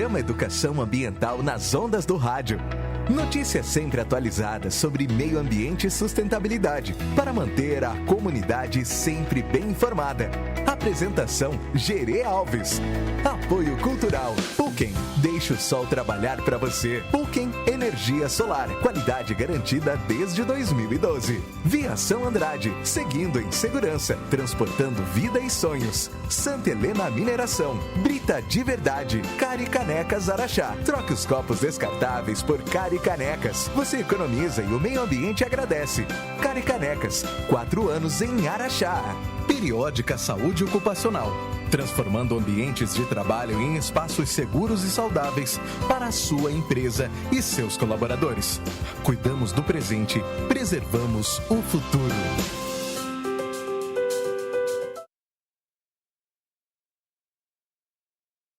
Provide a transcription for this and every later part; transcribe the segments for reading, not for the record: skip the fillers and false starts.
Programa Educação Ambiental nas ondas do rádio. Notícias sempre atualizadas sobre meio ambiente e sustentabilidade, para manter a comunidade sempre bem informada. Apresentação: Gerê Alves. Apoio Cultural: Pulken, deixa o sol trabalhar para você. Pulken Energia Solar, qualidade garantida desde 2012. Viação Andrade, seguindo em segurança, transportando vida e sonhos. Santa Helena Mineração, Brita de Verdade, Cari Canecas Araxá. Troque os copos descartáveis por Cari Canecas. Você economiza e o meio ambiente agradece. Cari Canecas, 4 anos em Araxá. Periódica Saúde Ocupacional, transformando ambientes de trabalho em espaços seguros e saudáveis para a sua empresa e seus colaboradores. Cuidamos do presente, preservamos o futuro.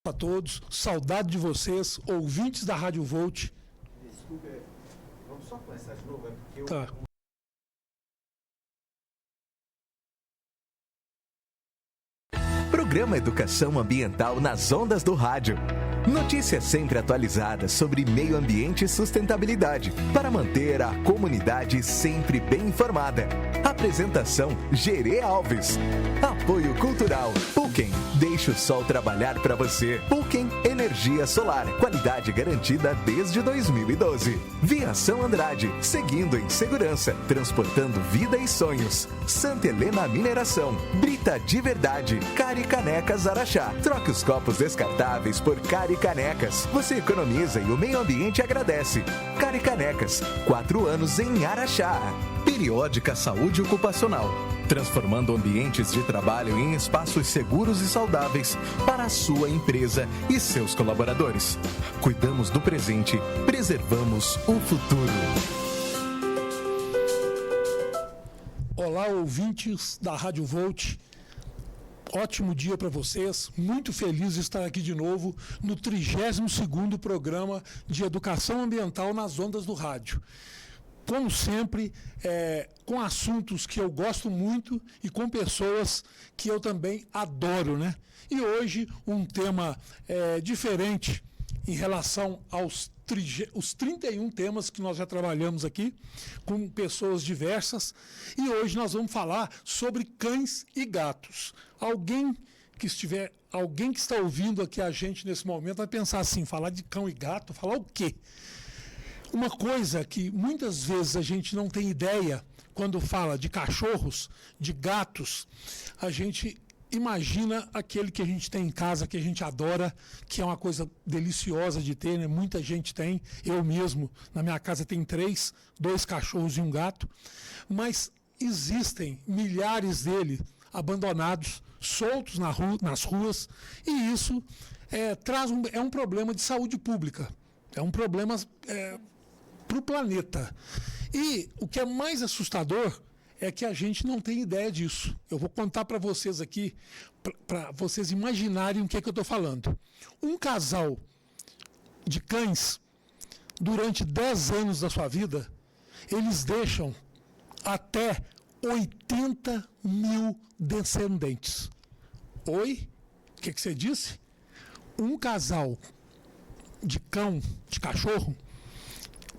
A todos, saudade de vocês, ouvintes da Rádio Volt. Desculpe, vamos só começar de novo, porque tá. Programa Educação Ambiental nas ondas do rádio. Notícias sempre atualizadas sobre meio ambiente e sustentabilidade, para manter a comunidade sempre bem informada. Apresentação: Gerê Alves. Apoio Cultural: Pulken, deixa o sol trabalhar para você. Pulken Energia Solar, qualidade garantida desde 2012. Viação Andrade, seguindo em segurança, transportando vida e sonhos. Santa Helena Mineração, Brita de Verdade, Cari Canecas Araxá. Troque os copos descartáveis por Cari Canecas. Você economiza e o meio ambiente agradece. Cari Canecas, 4 anos em Araxá. Periódica Saúde Ocupacional, transformando ambientes de trabalho em espaços seguros e saudáveis para a sua empresa e seus colaboradores. Cuidamos do presente, preservamos o futuro. Olá, ouvintes da Rádio Volt. Ótimo dia para vocês, muito feliz de estar aqui de novo no 32º programa de Educação Ambiental nas ondas do rádio. Como sempre, com assuntos que eu gosto muito e com pessoas que eu também adoro, né? E hoje um tema diferente em relação aos os 31 temas que nós já trabalhamos aqui, com pessoas diversas, e hoje nós vamos falar sobre cães e gatos. Alguém que está ouvindo aqui a gente nesse momento vai pensar assim, falar de cão e gato, falar o quê? Uma coisa que muitas vezes a gente não tem ideia, quando fala de cachorros, de gatos, a gente imagina aquele que a gente tem em casa, que a gente adora, que é uma coisa deliciosa de ter, né? Muita gente tem, eu mesmo, na minha casa tem 3, 2 cachorros e um gato, mas existem milhares deles abandonados, soltos nas ruas, e isso é um problema de saúde pública, é um problema para o planeta. E o que é mais assustador é que a gente não tem ideia disso. Eu vou contar para vocês aqui, para vocês imaginarem o que é que eu estou falando. Um casal de cães, durante 10 anos da sua vida, eles deixam até 80 mil descendentes. Oi? O que você disse? Um casal de cão, de cachorro,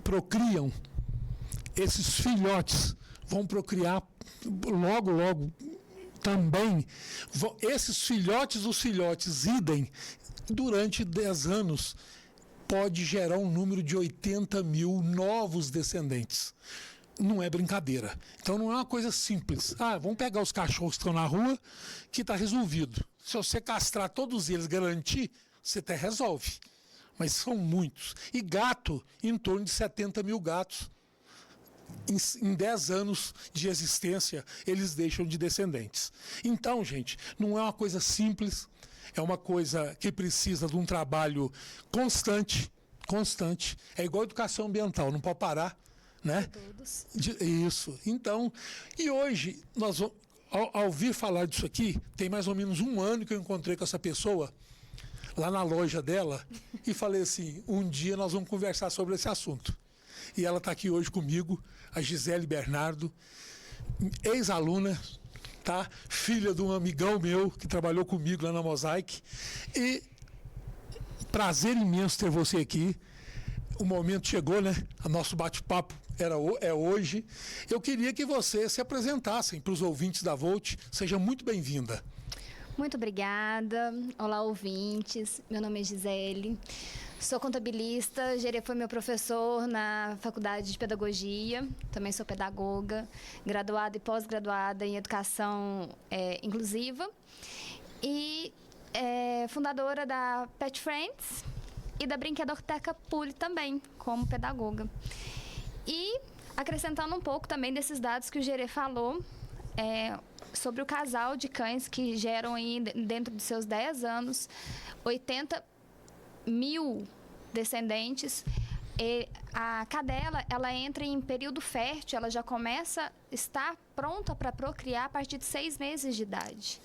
procriam, esses filhotes vão procriar logo também. Esses filhotes, os filhotes idem, durante 10 anos, pode gerar um número de 80 mil novos descendentes. Não é brincadeira. Então não é uma coisa simples. Vamos pegar os cachorros que estão na rua, que está resolvido. Se você castrar todos eles, garantir, você até resolve. Mas são muitos. E gato, em torno de 70 mil gatos. Em 10 anos de existência, eles deixam de descendentes. Então, gente, não é uma coisa simples, é uma coisa que precisa de um trabalho constante. É igual a educação ambiental, não pode parar, né? Todos. Isso. Então, e hoje, nós vamos, ao ouvir falar disso aqui, tem mais ou menos 1 ano que eu encontrei com essa pessoa, lá na loja dela, e falei assim, um dia nós vamos conversar sobre esse assunto. E ela está aqui hoje comigo, a Gisele Bernardo, ex-aluna, tá? Filha de um amigão meu que trabalhou comigo lá na Mosaic. E prazer imenso ter você aqui. O momento chegou, né? O nosso bate-papo é hoje. Eu queria que você se apresentasse para os ouvintes da Volt. Seja muito bem-vinda. Muito obrigada. Olá, ouvintes. Meu nome é Gisele. Sou contabilista. Gerê foi meu professor na Faculdade de Pedagogia. Também sou pedagoga, graduada e pós-graduada em Educação Inclusiva. E fundadora da Pet Friends e da Brinquedoteca Puli também, como pedagoga. E acrescentando um pouco também desses dados que o Gerê falou, sobre o casal de cães que geram aí, dentro de seus 10 anos, 80 mil descendentes. E a cadela, ela entra em período fértil, ela já começa a estar pronta para procriar a partir de 6 meses de idade.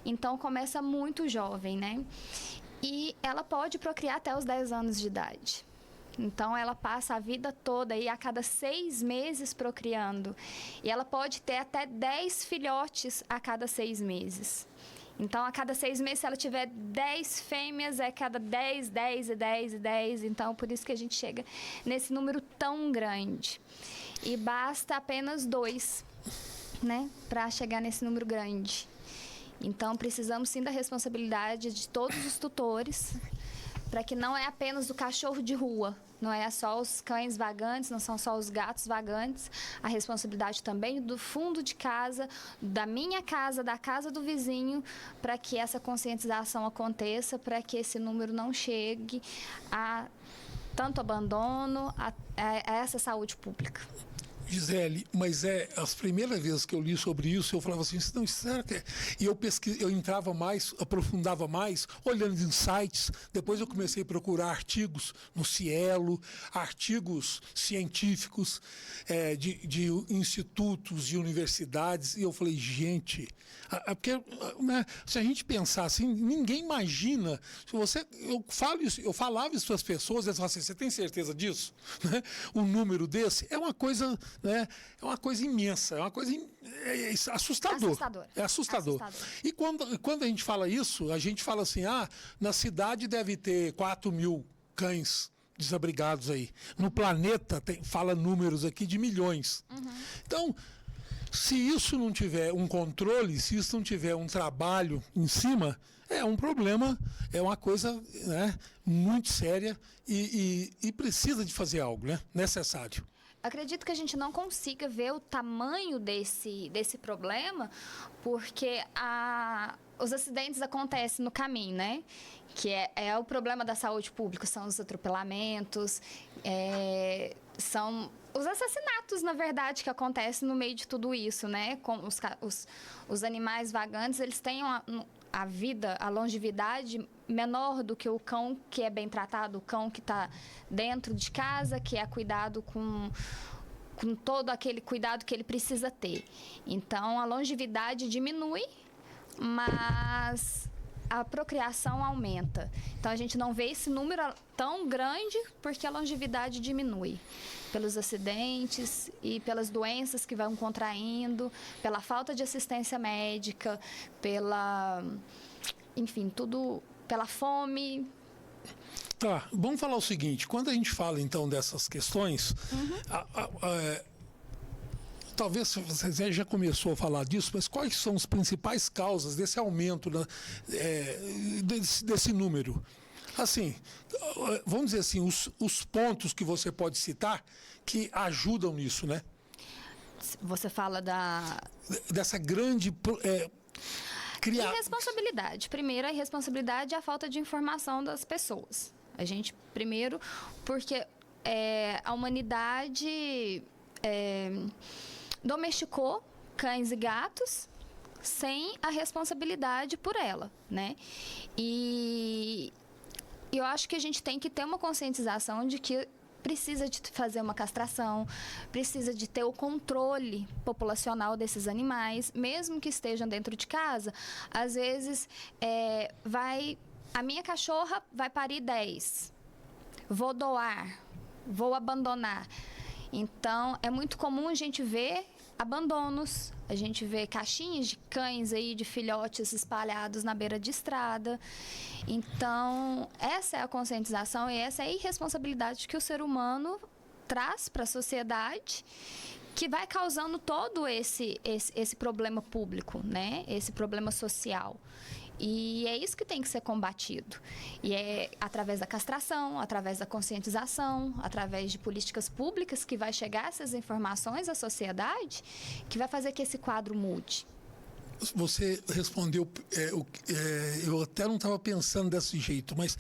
Então, começa muito jovem, né? E ela pode procriar até os 10 anos de idade. Então, ela passa a vida toda aí, a cada 6 meses procriando. E ela pode ter até 10 filhotes a cada 6 meses. Então, a cada 6 meses, se ela tiver 10 fêmeas, é cada 10, 10 e 10 e 10. Então, por isso que a gente chega nesse número tão grande. E basta apenas 2, né, para chegar nesse número grande. Então, precisamos sim da responsabilidade de todos os tutores, para que não é apenas do cachorro de rua, não é só os cães vagantes, não são só os gatos vagantes, a responsabilidade também do fundo de casa, da minha casa, da casa do vizinho, para que essa conscientização aconteça, para que esse número não chegue a tanto abandono, a essa saúde pública. Gisele, mas as primeiras vezes que eu li sobre isso, eu falava assim, não, será que é? E eu entrava mais, aprofundava mais, olhando em sites. Depois eu comecei a procurar artigos no Cielo, artigos científicos de institutos, de universidades, e eu falei, gente, porque, né, se a gente pensar assim, ninguém imagina. Eu falava isso para as pessoas, elas falavam assim, você tem certeza disso? Né? Um número desse é uma coisa... né? É uma coisa imensa, é uma coisa assustador. É assustador. E quando a gente fala isso, a gente fala assim, na cidade deve ter 4 mil cães desabrigados aí. No planeta fala números aqui de milhões. Uhum. Então, se isso não tiver um controle, se isso não tiver um trabalho em cima, é um problema, é uma coisa, né, muito séria e precisa de fazer algo, né, necessário. Acredito que a gente não consiga ver o tamanho desse problema, porque os acidentes acontecem no caminho, né? Que é o problema da saúde pública, são os atropelamentos, são os assassinatos, na verdade, que acontecem no meio de tudo isso, né? Com os animais vagantes, eles têm a vida, a longevidade menor do que o cão que é bem tratado, o cão que está dentro de casa, que é cuidado com todo aquele cuidado que ele precisa ter. Então, a longevidade diminui, mas a procriação aumenta. Então, a gente não vê esse número tão grande porque a longevidade diminui. Pelos acidentes e pelas doenças que vão contraindo, pela falta de assistência médica, enfim, tudo, pela fome. Tá, vamos falar o seguinte, quando a gente fala então dessas questões, talvez você já começou a falar disso, mas quais são as principais causas desse aumento, desse número? Assim, vamos dizer assim, os pontos que você pode citar que ajudam nisso, né? Você fala dessa grande... Irresponsabilidade. Primeiro, a irresponsabilidade é a falta de informação das pessoas. A gente, primeiro, porque a humanidade domesticou cães e gatos sem a responsabilidade por ela, né? E eu acho que a gente tem que ter uma conscientização de que precisa de fazer uma castração, precisa de ter o controle populacional desses animais, mesmo que estejam dentro de casa. Às vezes, a minha cachorra vai parir 10, vou doar, vou abandonar. Então, é muito comum a gente ver abandonos, a gente vê caixinhas de cães aí, de filhotes espalhados na beira de estrada. Então, essa é a conscientização e essa é a irresponsabilidade que o ser humano traz para a sociedade, que vai causando todo esse problema público, né? Esse problema social. E é isso que tem que ser combatido. E é através da castração, através da conscientização, através de políticas públicas que vai chegar essas informações à sociedade, que vai fazer que esse quadro mude. Você respondeu, eu até não estava pensando desse jeito, mas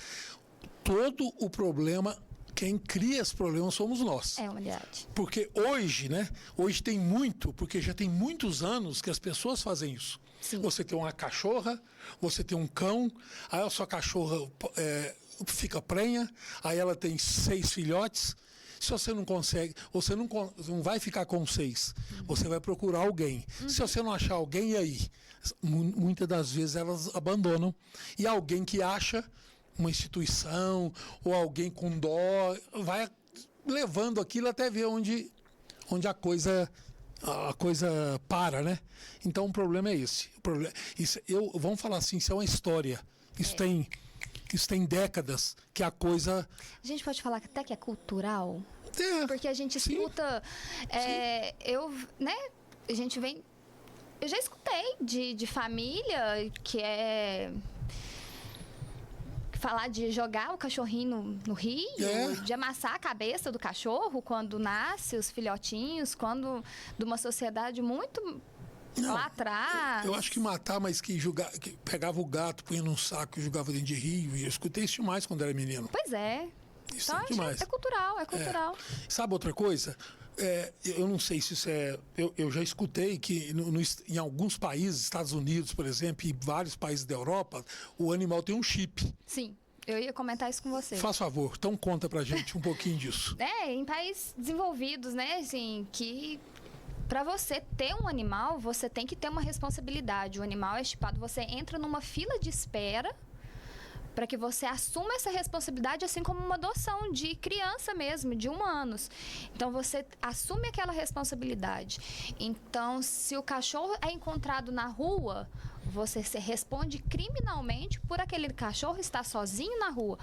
todo o problema, quem cria esse problema somos nós. É a humanidade. Porque hoje, né? Hoje tem muito, porque já tem muitos anos que as pessoas fazem isso. Sim. Você tem uma cachorra, você tem um cão, aí a sua cachorra fica prenha, aí ela tem 6 filhotes. Se você não consegue, você não vai ficar com 6, você vai procurar alguém. Se você não achar alguém, e aí? Muitas das vezes elas abandonam. E alguém que acha, uma instituição ou alguém com dó, vai levando aquilo até ver onde a coisa para, né? Então o problema é esse. Vamos falar assim, isso é uma história. Isso tem décadas que a coisa... A gente pode falar até que é cultural? Porque a gente sim, escuta... A gente vem... Eu já escutei de família que é... Falar de jogar o cachorrinho no rio, de amassar a cabeça do cachorro quando nasce, os filhotinhos, quando de uma sociedade muito lá atrás. Eu acho que matar, mas que pegava o gato, punha num saco e jogava dentro de rio. E eu escutei isso demais quando era menino. Pois é. Isso Então, é demais. É cultural. Sabe outra coisa? Eu não sei se isso é... Eu já escutei que em alguns países, Estados Unidos, por exemplo, e vários países da Europa, o animal tem um chip. Sim, eu ia comentar isso com você. Faz favor, então conta pra gente um pouquinho disso. Em países desenvolvidos, né, assim, que... Para você ter um animal, você tem que ter uma responsabilidade. O animal é chipado, você entra numa fila de espera para que você assuma essa responsabilidade, assim como uma adoção de criança mesmo, de humanos. Então, você assume aquela responsabilidade. Então, se o cachorro é encontrado na rua, você se responde criminalmente por aquele cachorro estar sozinho na rua.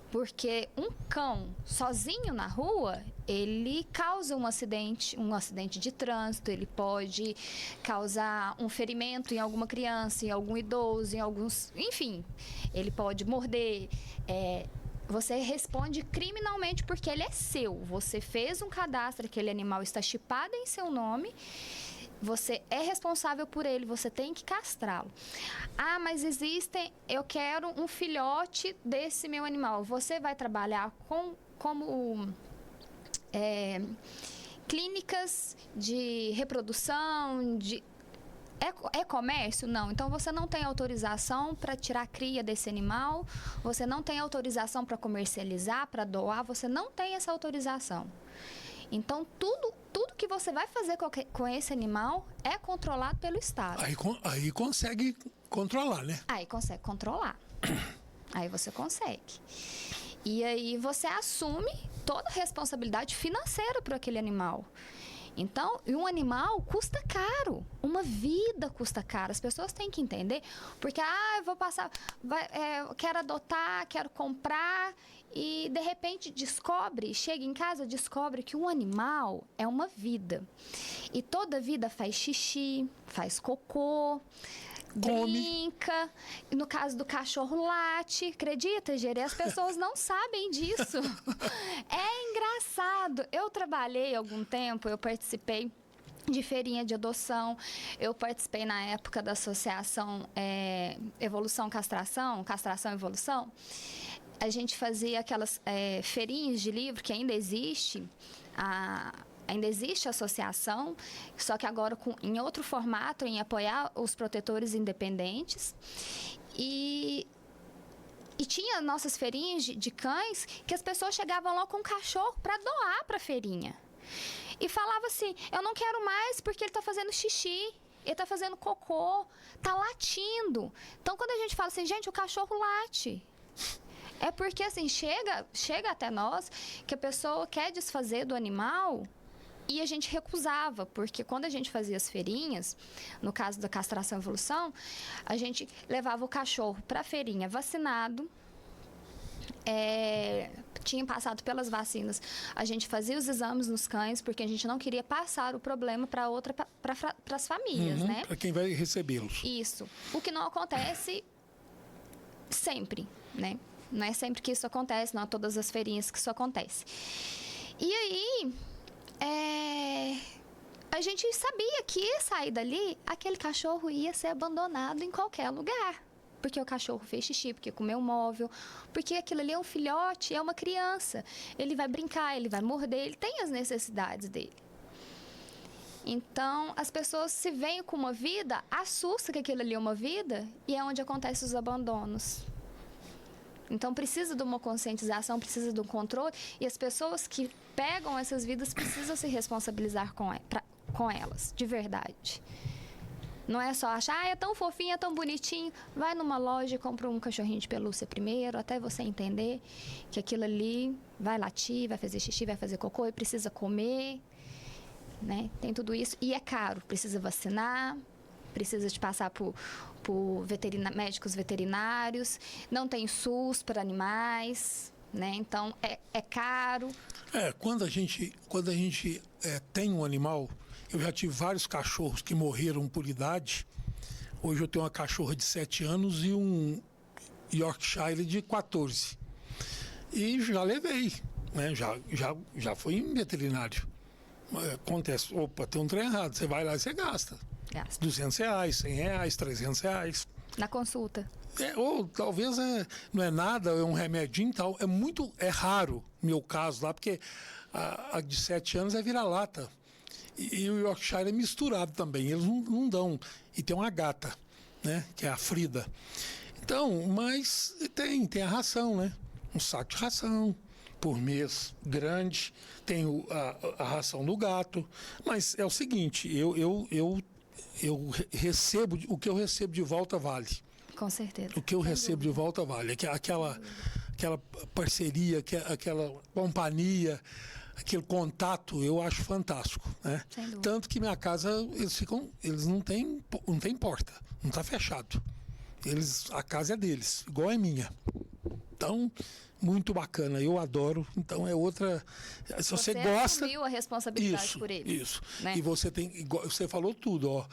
Porque um cão sozinho na rua, ele causa um acidente de trânsito, ele pode causar um ferimento em alguma criança, em algum idoso, enfim, ele pode morder. Você responde criminalmente porque ele é seu. Você fez um cadastro, aquele animal está chipado em seu nome. Você é responsável por ele, você tem que castrá-lo. Ah, mas eu quero um filhote desse meu animal. Você vai trabalhar como clínicas de reprodução, É comércio? Não. Então, você não tem autorização para tirar a cria desse animal, você não tem autorização para comercializar, para doar, você não tem essa autorização. Então, tudo que você vai fazer com esse animal é controlado pelo Estado. Aí consegue controlar, né? Aí consegue controlar. Aí você consegue. E aí você assume toda a responsabilidade financeira por aquele animal. Então, um animal custa caro, uma vida custa caro. As pessoas têm que entender, porque eu vou passar, quero adotar, quero comprar, e de repente chega em casa, descobre que um animal é uma vida. E toda vida faz xixi, faz cocô, brinca. No caso do cachorro, late. Acredita, Gerê? As pessoas não sabem disso. É engraçado. Eu trabalhei algum tempo, eu participei de feirinha de adoção. Eu participei na época da associação Evolução Castração, Castração Evolução. A gente fazia aquelas feirinhas de livro que ainda existe. Ainda existe a associação, só que agora em outro formato, em apoiar os protetores independentes. E tinha nossas feirinhas de cães que as pessoas chegavam lá com um cachorro para doar para a feirinha. E falava assim, eu não quero mais porque ele está fazendo xixi, ele está fazendo cocô, está latindo. Então, quando a gente fala assim, gente, o cachorro late. É porque, assim, chega até nós que a pessoa quer desfazer do animal E a gente recusava, porque quando a gente fazia as feirinhas, no caso da castração e evolução, a gente levava o cachorro para a feirinha vacinado, tinha passado pelas vacinas. A gente fazia os exames nos cães, porque a gente não queria passar o problema para as famílias, né? Para quem vai recebê-los. Isso. O que não acontece sempre, né? Não é sempre que isso acontece, não é todas as feirinhas que isso acontece. E aí, a gente sabia que ia sair dali, aquele cachorro ia ser abandonado em qualquer lugar. Porque o cachorro fez xixi, porque comeu móvel, porque aquilo ali é um filhote, é uma criança. Ele vai brincar, ele vai morder, ele tem as necessidades dele. Então, as pessoas se veem com uma vida, assusta que aquilo ali é uma vida, e é onde acontecem os abandonos. Então, precisa de uma conscientização, precisa de um controle, e as pessoas que pegam essas vidas precisam se responsabilizar com elas, de verdade. Não é só achar, é tão fofinho, é tão bonitinho. Vai numa loja e compra um cachorrinho de pelúcia primeiro, até você entender que aquilo ali vai latir, vai fazer xixi, vai fazer cocô e precisa comer, né? Tem tudo isso. E é caro, precisa vacinar, precisa de passar por médicos veterinários, não tem SUS para animais, né? Então, é caro. Quando a gente tem um animal, eu já tive vários cachorros que morreram por idade. Hoje eu tenho uma cachorra de 7 anos e um Yorkshire de 14. E já levei, né? Já fui em veterinário. Acontece, opa, tem um trem errado. Você vai lá e você gasta. R$200, R$100, R$300. Na consulta. Ou talvez não é nada, é um remedinho e tal. É raro meu caso lá, porque a de 7 anos é vira-lata. E o Yorkshire é misturado também, eles não dão. E tem uma gata, né, que é a Frida. Então, mas tem a ração, né? Um saco de ração por mês grande, tem a ração do gato. Mas é o seguinte, eu recebo, o que eu recebo de volta vale. Com certeza. O que eu recebo de volta vale. Aquela parceria, aquela companhia, aquele contato, eu acho fantástico, né? Tanto que minha casa, eles não tem porta, não está fechado. A casa é deles, igual é minha. Então, muito bacana, eu adoro. Então é outra. Se você gosta. Assumiu a responsabilidade por eles. Isso. Né? E você falou tudo, ó.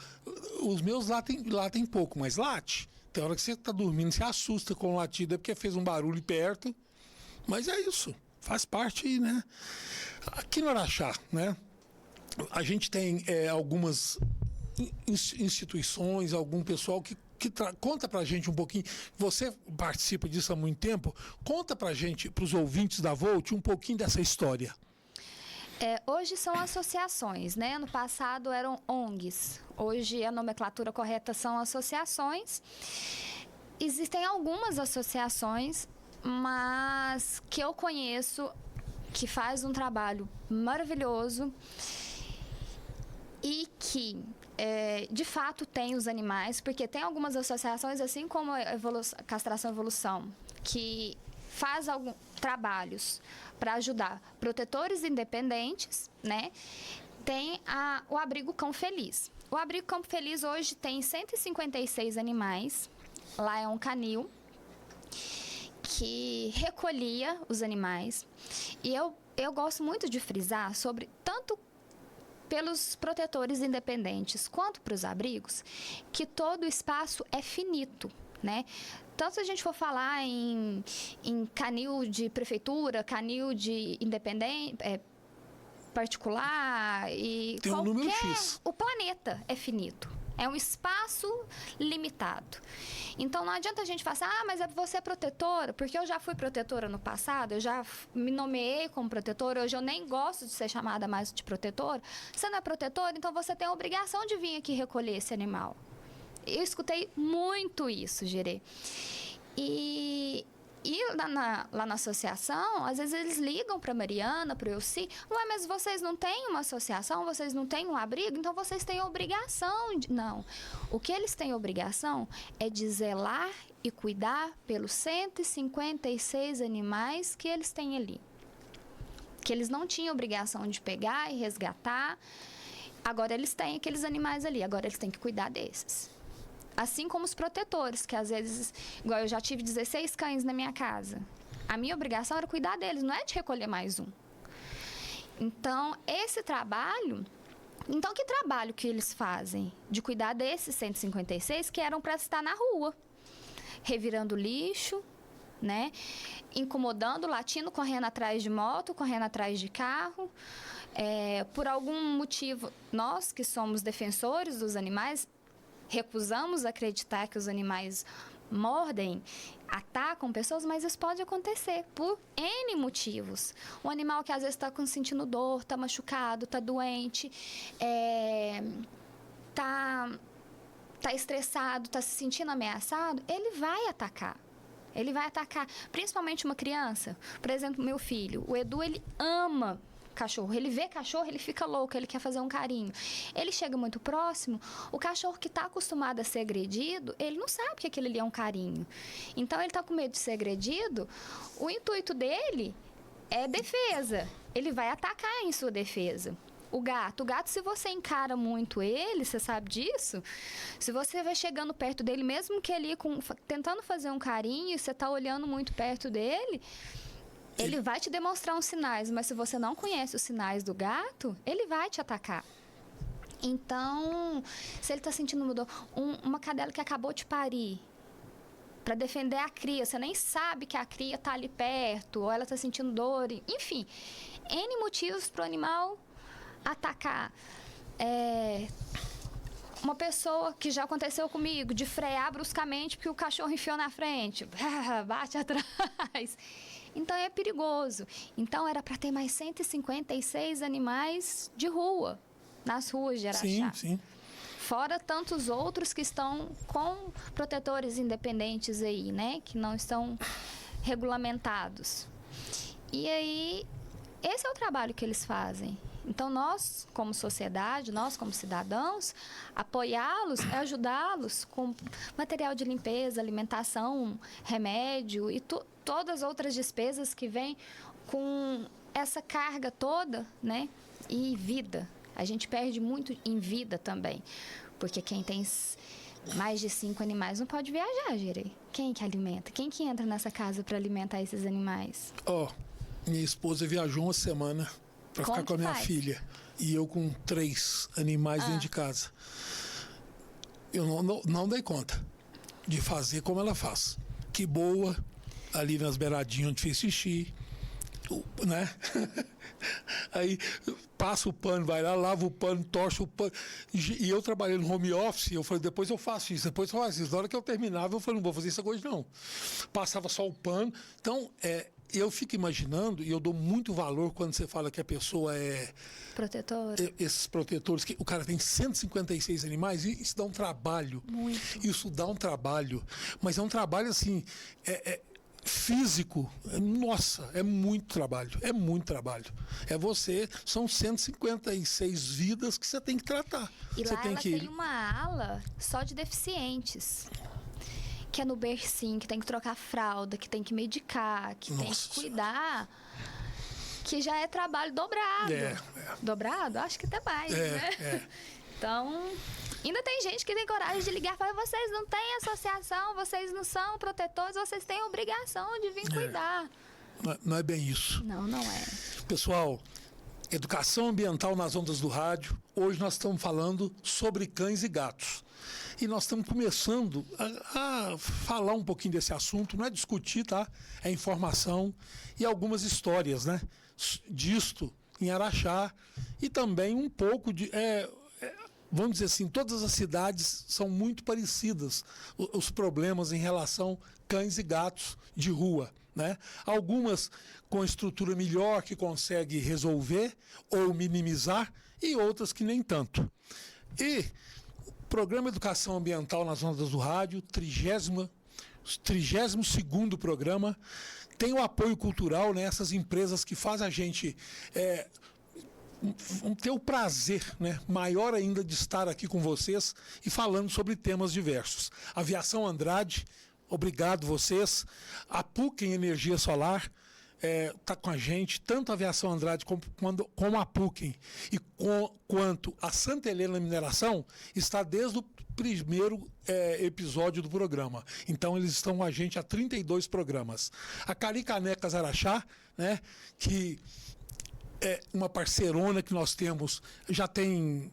Os meus lá tem pouco, mas late. Tem hora que você está dormindo, você assusta com o latido, é porque fez um barulho perto. Mas é isso. Faz parte, né? Aqui no Araxá, né? A gente tem algumas instituições, algum pessoal que conta pra gente um pouquinho. Você participa disso há muito tempo. Conta pra gente, pros ouvintes da Volt, um pouquinho dessa história. Hoje são associações, né? No passado eram ONGs. Hoje a nomenclatura correta são associações. Existem algumas associações, mas que eu conheço, que faz um trabalho maravilhoso e que, de fato, tem os animais, porque tem algumas associações, assim como a Castração e Evolução, que faz alguns trabalhos para ajudar protetores independentes, né? Tem o Abrigo Cão Feliz. O Abrigo Cão Feliz hoje tem 156 animais. Lá é um canil que recolhia os animais. E eu gosto muito de frisar sobre, tanto pelos protetores independentes quanto para os abrigos, que todo o espaço é finito, né? Tanto se a gente for falar em canil de prefeitura, canil de independente, particular e tem um número X. O planeta é finito. É um espaço limitado. Então, não adianta a gente falar assim, mas você é protetora, porque eu já fui protetora no passado, eu já me nomeei como protetora, hoje eu nem gosto de ser chamada mais de protetora. Você não é protetora, então você tem a obrigação de vir aqui recolher esse animal. Eu escutei muito isso, Gerê. E lá na associação, às vezes eles ligam para a Mariana, para o Elci, mas vocês não têm uma associação, vocês não têm um abrigo, então vocês têm obrigação de... Não. O que eles têm obrigação é de zelar e cuidar pelos 156 animais que eles têm ali. que eles não tinham obrigação de pegar e resgatar. Agora eles têm aqueles animais ali, agora eles têm que cuidar desses. Assim como os protetores, que às vezes, igual eu já tive 16 cães na minha casa. A minha obrigação era cuidar deles, não é de recolher mais um. Então, esse trabalho... Então, que trabalho que eles fazem? De cuidar desses 156 que eram para estar na rua. Revirando lixo, né? Incomodando, latindo, correndo atrás de moto, correndo atrás de carro. Por algum motivo, nós que somos defensores dos animais, recusamos acreditar que os animais mordem, atacam pessoas, mas isso pode acontecer por N motivos. Um animal que às vezes está sentindo dor, está machucado, está doente, está estressado, está se sentindo ameaçado, ele vai atacar. Ele vai atacar, principalmente uma criança. Por exemplo, meu filho, o Edu, ele ama cachorro. Ele vê cachorro, ele fica louco, ele quer fazer um carinho. Ele chega muito próximo, o cachorro que está acostumado a ser agredido, ele não sabe que aquilo ali é um carinho. Então, ele está com medo de ser agredido, o intuito dele é defesa. Ele vai atacar em sua defesa. O gato, se você encara muito ele, você sabe disso? Se você vai chegando perto dele, mesmo que ele tentando fazer um carinho, você está olhando muito perto dele, ele vai te demonstrar uns sinais, mas se você não conhece os sinais do gato, ele vai te atacar. Então, se ele está sentindo dor, uma cadela que acabou de parir, para defender a cria, você nem sabe que a cria está ali perto, ou ela está sentindo dor, enfim, N motivos para o animal atacar. Uma pessoa que já aconteceu comigo, de frear bruscamente porque o cachorro enfiou na frente, bate atrás. Então, é perigoso. Então, era para ter mais 156 animais de rua, nas ruas de Araxá. Sim, sim. Fora tantos outros que estão com protetores independentes aí, né? Que não estão regulamentados. E aí, esse é o trabalho que eles fazem. Então, nós, como sociedade, nós, como cidadãos, apoiá-los é ajudá-los com material de limpeza, alimentação, remédio e todas as outras despesas que vêm com essa carga toda, né? E vida. A gente perde muito em vida também, porque quem tem mais de 5 animais não pode viajar, Gerei. Quem que alimenta? Quem que entra nessa casa para alimentar esses animais? Minha esposa viajou uma semana para ficar com a minha filha. E eu com 3 animais dentro de casa. Eu não dei conta de fazer como ela faz. Que boa, ali nas beiradinhas onde fez xixi, né? Aí passa o pano, vai lá, lava o pano, torce o pano. E eu trabalhei no home office, eu falei, depois eu faço isso, depois eu faço isso. Na hora que eu terminava, eu falei, não vou fazer isso hoje não. Passava só o pano. Então, eu fico imaginando, e eu dou muito valor quando você fala que a pessoa é... Protetor. Esses protetores, que o cara tem 156 animais, e isso dá um trabalho. Muito. Isso dá um trabalho. Mas é um trabalho, assim, físico. Nossa, é muito trabalho. É muito trabalho. São 156 vidas que você tem que tratar. E você lá tem uma ala só de deficientes. Que é no bercinho, que tem que trocar fralda, que tem que medicar, que tem que cuidar, que já é trabalho dobrado. Dobrado? Acho que até mais, né? Então, ainda tem gente que tem coragem de ligar e falar, vocês não têm associação, vocês não são protetores, vocês têm obrigação de vir cuidar. Não é bem isso. Não é. Pessoal, educação ambiental nas ondas do rádio. Hoje nós estamos falando sobre cães e gatos. E nós estamos começando a falar um pouquinho desse assunto, não é discutir, tá? É informação e algumas histórias, né? Disto em Araxá e também um pouco de... vamos dizer assim, todas as cidades são muito parecidas, os problemas em relação cães e gatos de rua, né? Algumas com estrutura melhor que consegue resolver ou minimizar e outras que nem tanto. E Programa Educação Ambiental nas ondas do rádio, 32º programa, tem o apoio cultural, né? Essas empresas que fazem a gente ter o prazer, né, maior ainda de estar aqui com vocês e falando sobre temas diversos. Aviação Andrade, obrigado vocês. A PUC em Energia Solar, está com a gente, tanto a Aviação Andrade como a PUC quanto a Santa Helena Mineração, está desde o primeiro episódio do programa. Então, eles estão com a gente há 32 programas. A Caricanecas Araxá, né, que é uma parceirona que nós temos, já tem,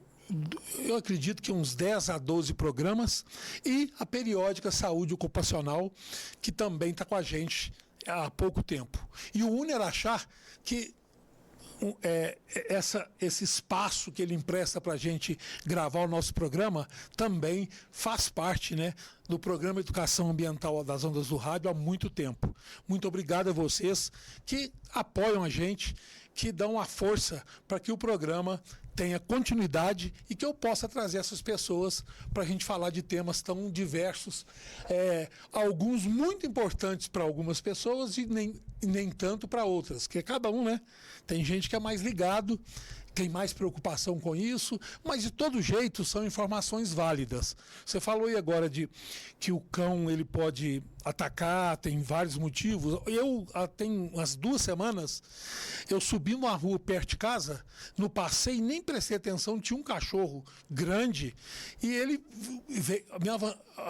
eu acredito que uns 10 a 12 programas, e a Periódica Saúde Ocupacional, que também está com a gente há pouco tempo. E o Uneraxá, que esse espaço que ele empresta para a gente gravar o nosso programa, também faz parte, né, do programa Educação Ambiental das Ondas do Rádio há muito tempo. Muito obrigado a vocês que apoiam a gente, que dão a força para que o programa tenha continuidade e que eu possa trazer essas pessoas para a gente falar de temas tão diversos, alguns muito importantes para algumas pessoas e nem tanto para outras, porque cada um, né? Tem gente que é mais ligado, tem mais preocupação com isso, mas de todo jeito são informações válidas. Você falou aí agora de que o cão ele pode atacar, tem vários motivos. Eu, tem umas 2 semanas, eu subi numa rua perto de casa, no passeio, nem prestei atenção, tinha um cachorro grande e ele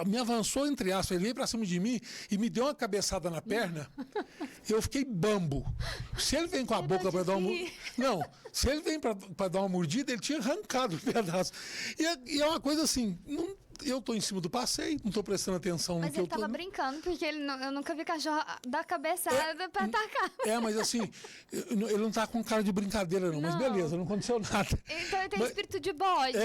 me avançou, entre aspas, ele veio para cima de mim e me deu uma cabeçada na perna. Eu fiquei bambo. Se ele vem com a boca para dar uma... Não, se ele vem para dar uma mordida, ele tinha arrancado o pedaço. E é uma coisa assim, eu estou em cima do passeio, não estou prestando atenção no que eu estou... Mas ele estava brincando, porque eu nunca vi cachorro dar cabeçada para atacar. Mas assim, ele não está com cara de brincadeira não, mas beleza, não aconteceu nada. Então ele tem espírito de bode.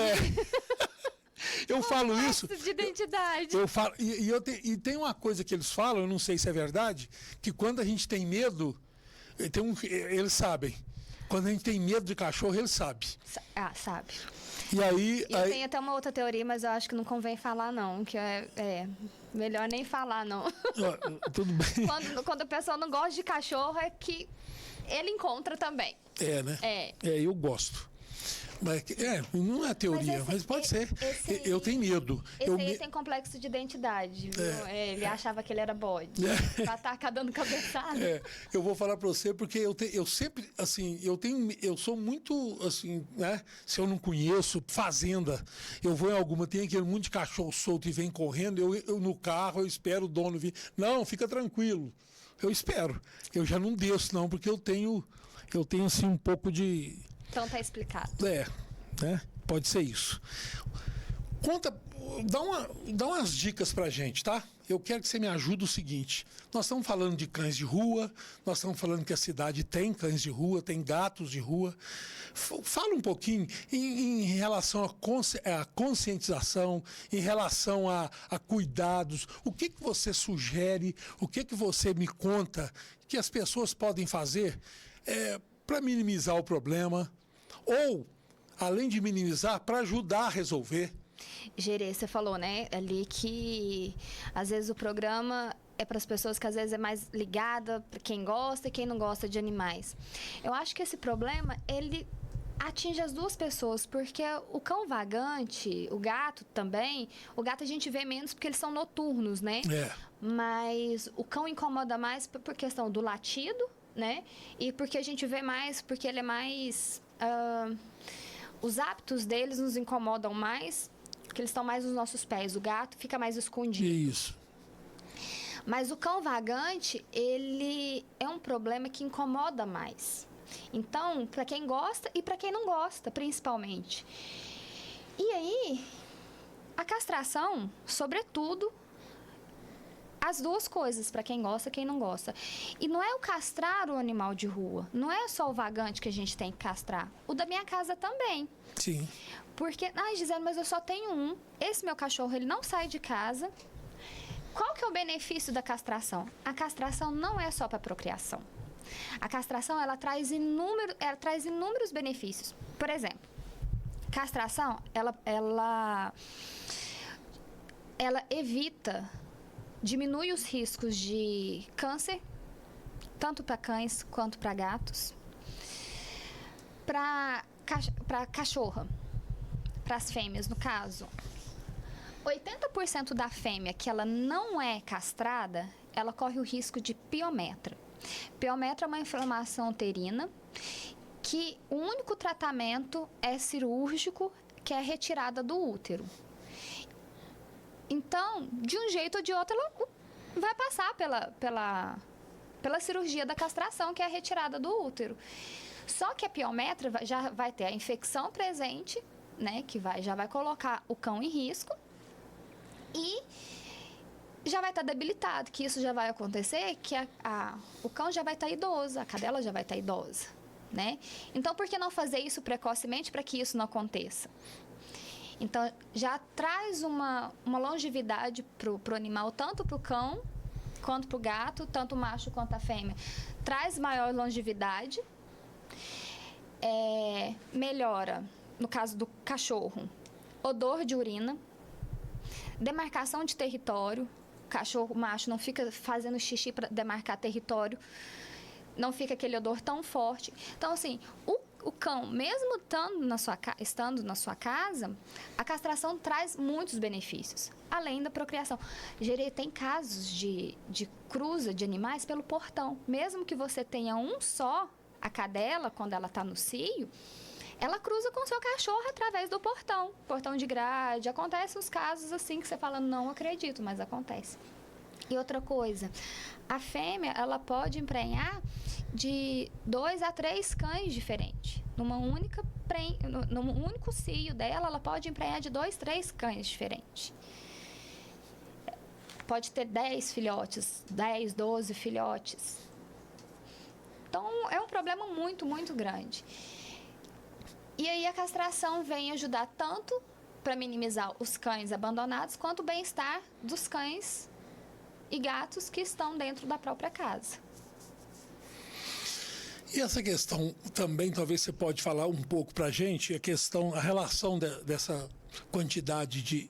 Eu falo isso. De identidade. Eu falo, e tem uma coisa que eles falam, eu não sei se é verdade, que quando a gente tem medo, eles sabem. Quando a gente tem medo de cachorro, eles sabem. Sabe. E aí, tem até uma outra teoria, mas eu acho que não convém falar, não. Que melhor nem falar, não. Tudo bem. Quando a pessoa não gosta de cachorro, é que ele encontra também. Né? Eu gosto. Mas, não é teoria, mas pode ser. Eu tenho medo. Esse aí tem complexo de identidade, viu? Ele achava que ele era bode. Pra atacar dando cabeçada. Eu vou falar pra você, porque eu sempre, assim, eu sou muito, assim, né? Se eu não conheço, fazenda, eu vou em alguma, tem aquele monte de cachorro solto e vem correndo, eu no carro, eu espero o dono vir. Não, fica tranquilo. Eu espero. Eu já não desço, não, porque eu tenho assim, um pouco de... Então tá explicado. Né? Pode ser isso. Dá umas dicas pra gente, tá? Eu quero que você me ajude o seguinte. Nós estamos falando de cães de rua, nós estamos falando que a cidade tem cães de rua, tem gatos de rua. Fala um pouquinho em relação à conscientização, em relação a cuidados. O que você sugere, o que você me conta que as pessoas podem fazer para minimizar o problema, ou, além de minimizar, para ajudar a resolver. Gerê, você falou, né, ali que às vezes o programa é para as pessoas que às vezes é mais ligada, para quem gosta e quem não gosta de animais. Eu acho que esse problema, ele atinge as duas pessoas, porque o cão vagante, o gato também, o gato a gente vê menos porque eles são noturnos, né? Mas o cão incomoda mais por questão do latido, né? E porque a gente vê mais, porque ele é mais... os hábitos deles nos incomodam mais, porque eles estão mais nos nossos pés. O gato fica mais escondido. Isso. Mas o cão vagante, ele é um problema que incomoda mais. Então, para quem gosta e para quem não gosta, principalmente. E aí, a castração, sobretudo... As duas coisas, para quem gosta e quem não gosta. E não é o castrar o animal de rua. Não é só o vagante que a gente tem que castrar. O da minha casa também. Sim. Porque, Gisele, mas eu só tenho um. Esse meu cachorro, ele não sai de casa. Qual que é o benefício da castração? A castração não é só para procriação. A castração, ela traz inúmeros benefícios. Por exemplo, castração, ela evita... Diminui os riscos de câncer, tanto para cães quanto para gatos. Para cachorra, para as fêmeas, no caso, 80% da fêmea que ela não é castrada, ela corre o risco de piometra. Piometra é uma inflamação uterina que o único tratamento é cirúrgico, que é a retirada do útero. Então, de um jeito ou de outro, ela vai passar pela cirurgia da castração, que é a retirada do útero. Só que a piometra já vai ter a infecção presente, né, que já vai colocar o cão em risco, e já vai estar debilitado, que isso já vai acontecer, que o cão já vai estar idoso, a cadela já vai estar idosa, né? Então, por que não fazer isso precocemente para que isso não aconteça? Então, já traz uma longevidade para o animal, tanto para o cão quanto para o gato, tanto o macho quanto a fêmea. Traz maior longevidade, melhora, no caso do cachorro, odor de urina, demarcação de território. O cachorro macho não fica fazendo xixi para demarcar território, não fica aquele odor tão forte. Então, assim, o cão, mesmo estando na sua casa, a castração traz muitos benefícios, além da procriação. Gerê, tem casos de cruza de animais pelo portão. Mesmo que você tenha um só, a cadela, quando ela está no cio, ela cruza com o seu cachorro através do portão de grade. Acontecem os casos assim que você fala, não acredito, mas acontece. E outra coisa, a fêmea, ela pode emprenhar de 2 a 3 cães diferentes. Num único cio dela, ela pode emprenhar de 2, 3 cães diferentes. Pode ter 10 filhotes, 10, 12 filhotes. Então, é um problema muito, muito grande. E aí a castração vem ajudar tanto para minimizar os cães abandonados, quanto o bem-estar dos cães e gatos que estão dentro da própria casa. E essa questão também, talvez você pode falar um pouco para a gente, a relação dessa quantidade de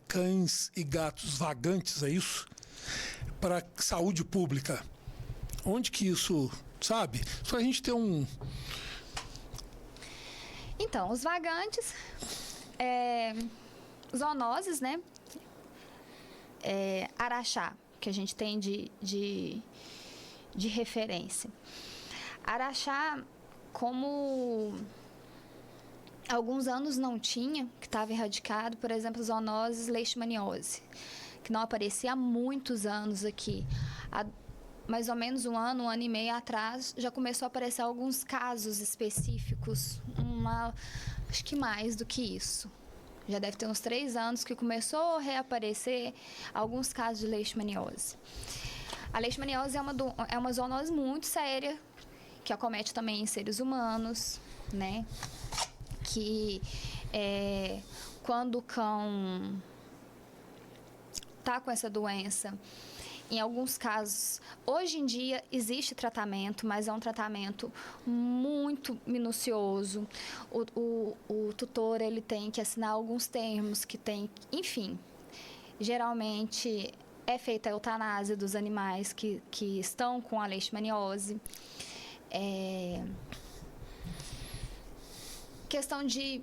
cães e gatos vagantes, é isso? Para a saúde pública. Onde que isso, sabe? Só a gente ter um... Então, os vagantes, zoonoses, né? Araxá, que a gente tem de referência. Araxá, como alguns anos não tinha, que estava erradicado, por exemplo, zoonoses leishmaniose, que não aparecia há muitos anos aqui. Há mais ou menos um ano e meio atrás, já começou a aparecer alguns casos específicos, acho que mais do que isso. Já deve ter uns 3 anos que começou a reaparecer alguns casos de leishmaniose. A leishmaniose é uma zoonose muito séria, que acomete também seres humanos, né? Que quando o cão está com essa doença, em alguns casos, hoje em dia existe tratamento, mas é um tratamento muito minucioso. O tutor, ele tem que assinar alguns termos que tem, enfim, geralmente é feita a eutanásia dos animais que estão com a leishmaniose. Questão de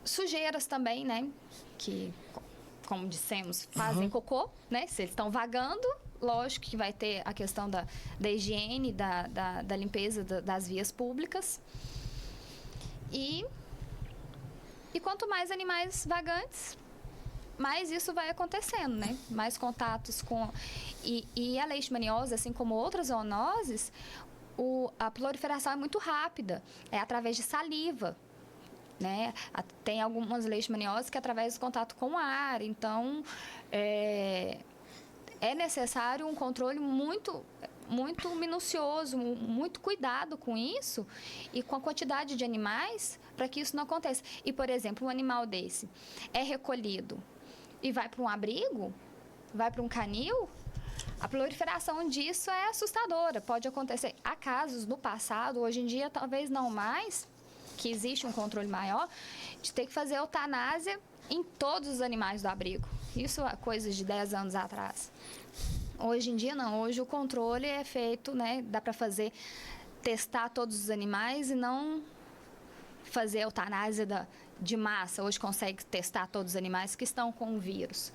sujeiras também, né? Que, como dissemos, fazem cocô, né? Se eles estão vagando, lógico que vai ter a questão da higiene, da limpeza das vias públicas. E quanto mais animais vagantes, mais isso vai acontecendo, né? Mais contatos com... E a leishmaniose, assim como outras zoonoses, a proliferação é muito rápida, é através de saliva, né? Tem algumas leishmanioses que é através do contato com o ar, então é necessário um controle muito, muito minucioso, muito cuidado com isso e com a quantidade de animais para que isso não aconteça. E, por exemplo, um animal desse é recolhido e vai para um abrigo, vai para um canil, a proliferação disso é assustadora. Pode acontecer. Há casos no passado, hoje em dia talvez não mais, que existe um controle maior, de ter que fazer eutanásia em todos os animais do abrigo. Isso há coisas de 10 anos atrás. Hoje em dia não. Hoje o controle é feito, né? Dá para testar todos os animais e não fazer eutanásia de massa. Hoje consegue testar todos os animais que estão com o vírus.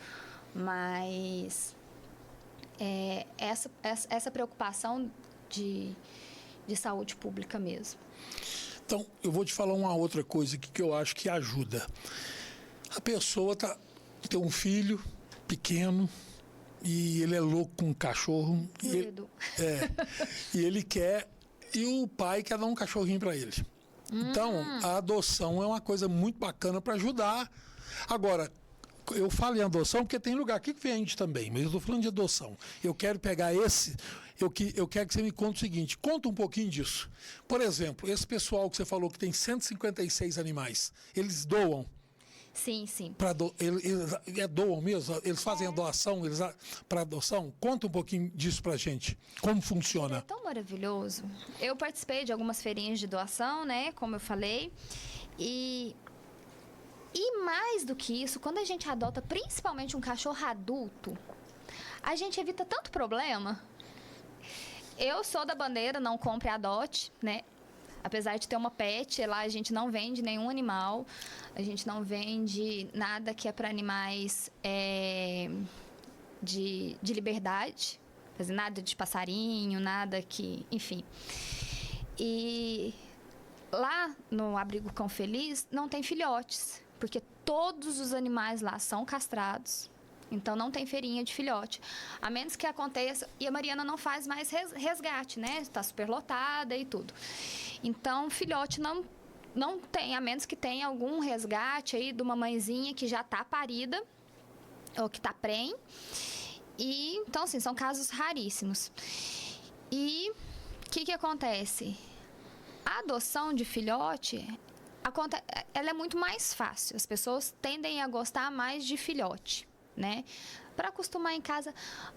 Mas essa preocupação de saúde pública mesmo. Então, eu vou te falar uma outra coisa aqui que eu acho que ajuda. A pessoa tem um filho pequeno e ele é louco com um cachorro. E ele quer... E o pai quer dar um cachorrinho para ele. Então, a adoção é uma coisa muito bacana para ajudar. Agora, eu falo em adoção porque tem lugar aqui que vende também, mas eu estou falando de adoção. Eu quero pegar esse... Eu quero que você me conte o seguinte, conta um pouquinho disso. Por exemplo, esse pessoal que você falou que tem 156 animais, eles doam? Sim, sim. Eles doam mesmo? Eles fazem a doação para adoção? Conta um pouquinho disso para a gente. Como funciona? É tão maravilhoso. Eu participei de algumas feirinhas de doação, né? Como eu falei. E mais do que isso, quando a gente adota principalmente um cachorro adulto, a gente evita tanto problema. Eu sou da bandeira, não compre e adote, né? Apesar de ter uma pet, lá a gente não vende nenhum animal, a gente não vende nada que é para animais de liberdade, quer dizer, nada de passarinho, nada que, enfim. E lá no Abrigo Cão Feliz não tem filhotes, porque todos os animais lá são castrados. Então, não tem feirinha de filhote. A menos que aconteça... E a Mariana não faz mais resgate, né? Está superlotada e tudo. Então, filhote não tem, a menos que tenha algum resgate aí de uma mãezinha que já está parida ou que está prenhe. Então, assim, são casos raríssimos. E o que acontece? A adoção de filhote... ela é muito mais fácil. As pessoas tendem a gostar mais de filhote, né? Para acostumar em casa,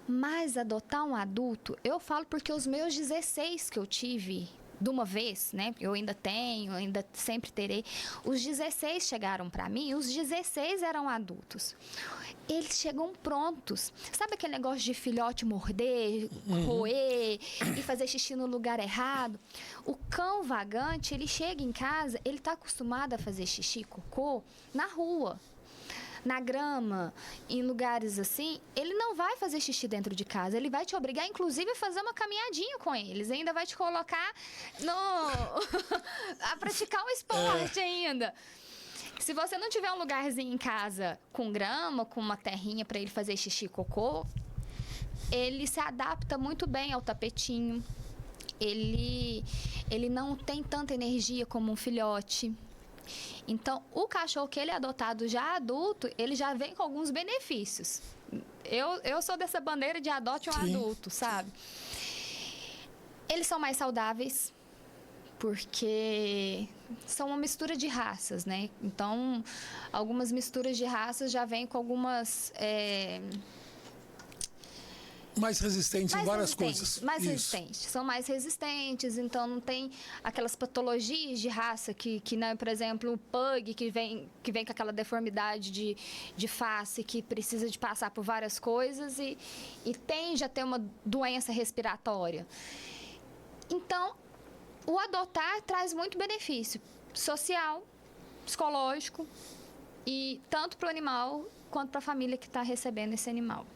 mas adotar um adulto, eu falo porque os meus 16 que eu tive de uma vez, né? Eu ainda tenho, ainda sempre terei. Os 16 chegaram para mim, os 16 eram adultos. Eles chegam prontos. Sabe aquele negócio de filhote morder, roer e fazer xixi no lugar errado? O cão vagante, ele chega em casa, ele tá acostumado a fazer xixi, cocô na rua, na grama, em lugares assim. Ele não vai fazer xixi dentro de casa, ele vai te obrigar, inclusive, a fazer uma caminhadinha com eles, ainda vai te colocar a praticar um esporte ainda. Se você não tiver um lugarzinho em casa com grama, com uma terrinha para ele fazer xixi e cocô, ele se adapta muito bem ao tapetinho, ele não tem tanta energia como um filhote. Então, o cachorro que ele é adotado já adulto, ele já vem com alguns benefícios. Eu sou dessa bandeira de adote um adulto, sabe? Eles são mais saudáveis, porque são uma mistura de raças, né? Então, algumas misturas de raças já vêm com algumas... mais resistentes em várias coisas. Mais resistentes. São mais resistentes, então não tem aquelas patologias de raça que né, por exemplo, o pug que vem com aquela deformidade de face, que precisa de passar por várias coisas e tende a ter uma doença respiratória. Então, o adotar traz muito benefício social, psicológico, e tanto para o animal quanto para a família que está recebendo esse animal.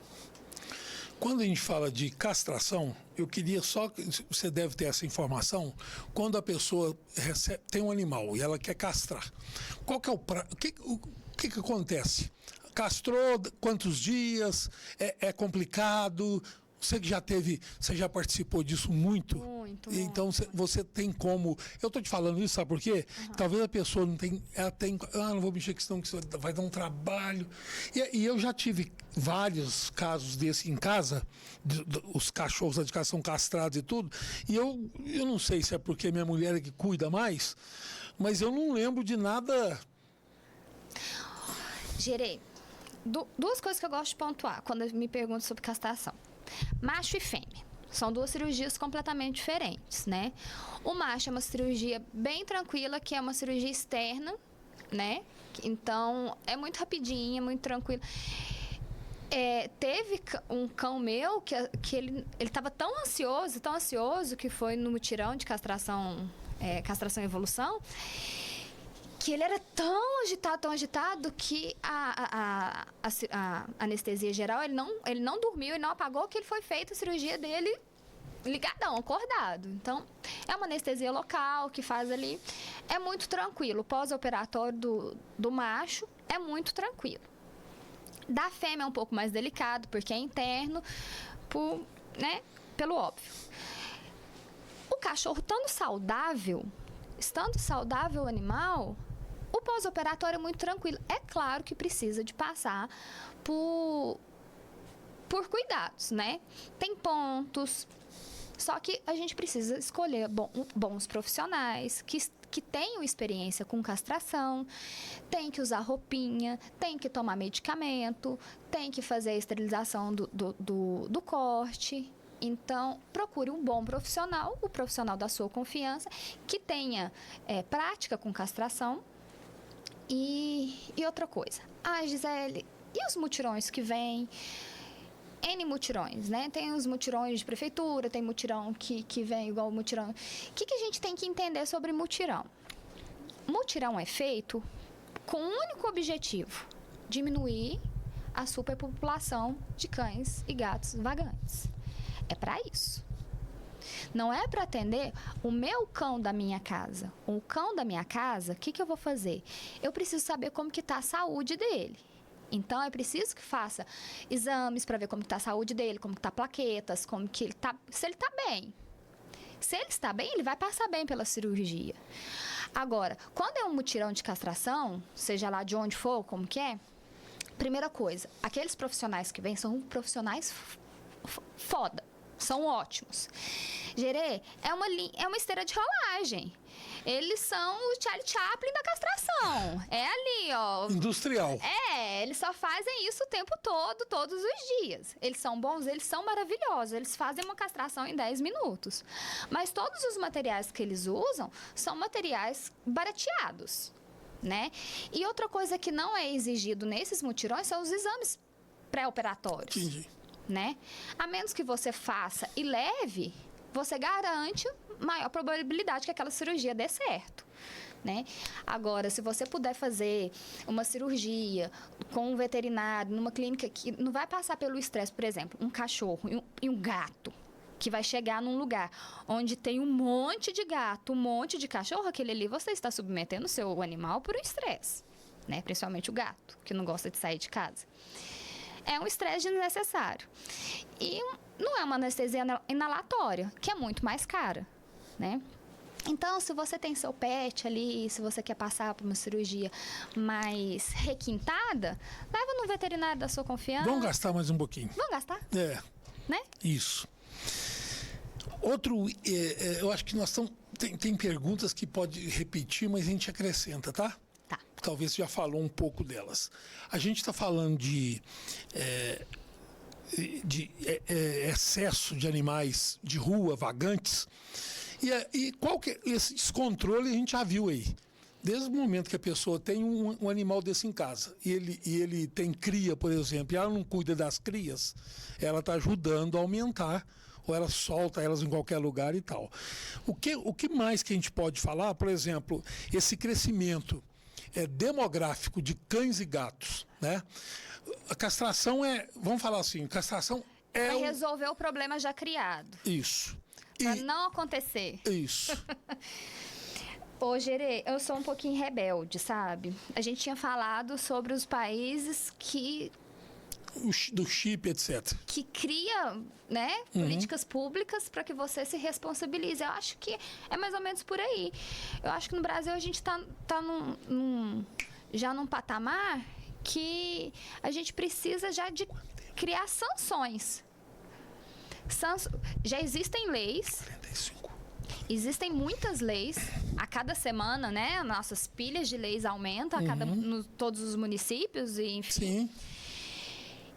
Quando a gente fala de castração, eu queria só... Você deve ter essa informação. Quando a pessoa tem um animal e ela quer castrar, qual que é o que acontece? Castrou quantos dias? É complicado? Você que você já participou disso muito? Muito. Então, você tem como... Eu estou te falando isso, sabe por quê? Talvez a pessoa não tem... Ela tem... não vou mexer com isso, não, que isso vai dar um trabalho. E eu já tive vários casos desse em casa, os cachorros lá de casa são castrados e tudo, e eu não sei se é porque minha mulher é que cuida mais, mas eu não lembro de nada... Gerei. Duas coisas que eu gosto de pontuar quando me perguntam sobre castração. Macho e fêmea. São duas cirurgias completamente diferentes, né? O macho é uma cirurgia bem tranquila, que é uma cirurgia externa, né? Então, é muito rapidinha, muito tranquila. Teve um cão meu que ele estava tão ansioso, que foi no mutirão de castração e evolução, que ele era tão agitado, que a anestesia geral, ele não dormiu, ele não apagou, que ele foi feita a cirurgia dele ligadão, acordado. Então, é uma anestesia local que faz ali. É muito tranquilo. O pós-operatório do macho é muito tranquilo. Da fêmea é um pouco mais delicado, porque é interno, pelo óbvio. O cachorro estando saudável o animal, o pós-operatório é muito tranquilo. É claro que precisa de passar por cuidados, né? Tem pontos. Só que a gente precisa escolher bons profissionais que tenham experiência com castração, tem que usar roupinha, tem que tomar medicamento, tem que fazer a esterilização do corte. Então, procure um bom profissional, o profissional da sua confiança, que tenha prática com castração. E outra coisa, Gisele, e os mutirões que vêm? N mutirões, né? Tem os mutirões de prefeitura, tem mutirão que vem igual mutirão. O que a gente tem que entender sobre mutirão? Mutirão é feito com um único objetivo: diminuir a superpopulação de cães e gatos vagantes. É para isso. Não é para atender o meu cão da minha casa. O cão da minha casa, o que eu vou fazer? Eu preciso saber como que está a saúde dele. Então, é preciso que faça exames para ver como está a saúde dele, como está plaquetas, como que ele tá, se ele está bem. Se ele está bem, ele vai passar bem pela cirurgia. Agora, quando é um mutirão de castração, seja lá de onde for, como que é, primeira coisa, aqueles profissionais que vêm são profissionais foda, são ótimos. Gerê é uma esteira de rolagem. Eles são o Charlie Chaplin da castração. É ali, ó. Industrial. Eles só fazem isso o tempo todo, todos os dias. Eles são bons, eles são maravilhosos. Eles fazem uma castração em 10 minutos. Mas todos os materiais que eles usam são materiais barateados, né? E outra coisa que não é exigido nesses mutirões são os exames pré-operatórios. Entendi. Né? A menos que você faça e leve, você garante maior probabilidade que aquela cirurgia dê certo, né? Agora, se você puder fazer uma cirurgia com um veterinário, numa clínica que não vai passar pelo estresse, por exemplo, um cachorro e um gato, que vai chegar num lugar onde tem um monte de gato, um monte de cachorro, aquele ali você está submetendo o seu animal por um estresse, né? Principalmente o gato, que não gosta de sair de casa. É um estresse desnecessário. E não é uma anestesia inalatória, que é muito mais cara, né? Então, se você tem seu pet ali, se você quer passar por uma cirurgia mais requintada, leva no veterinário da sua confiança. Vamos gastar mais um pouquinho. Vamos gastar? Né? Isso. Outro, eu acho que nós estamos... Tem perguntas que pode repetir, mas a gente acrescenta, tá? Tá. Talvez você já falou um pouco delas. A gente está falando de excesso de animais de rua, vagantes. E qual que é esse descontrole a gente já viu aí. Desde o momento que a pessoa tem um animal desse em casa e ele tem cria, por exemplo, e ela não cuida das crias, ela está ajudando a aumentar, ou ela solta elas em qualquer lugar e tal. O que mais que a gente pode falar? Por exemplo, esse crescimento demográfico de cães e gatos, né? A castração vamos falar assim, castração é... Vai resolver o problema já criado. Isso. Para não acontecer. Isso. Ô, Gerê, eu sou um pouquinho rebelde, sabe? A gente tinha falado sobre os países do chip, etc. Que cria, né, políticas públicas para que você se responsabilize. Eu acho que é mais ou menos por aí. Eu acho que no Brasil a gente está já num patamar que a gente precisa já de criar sanções. Já existem leis. 45. Existem muitas leis. A cada semana, né, nossas pilhas de leis aumentam todos os municípios, e enfim. Sim.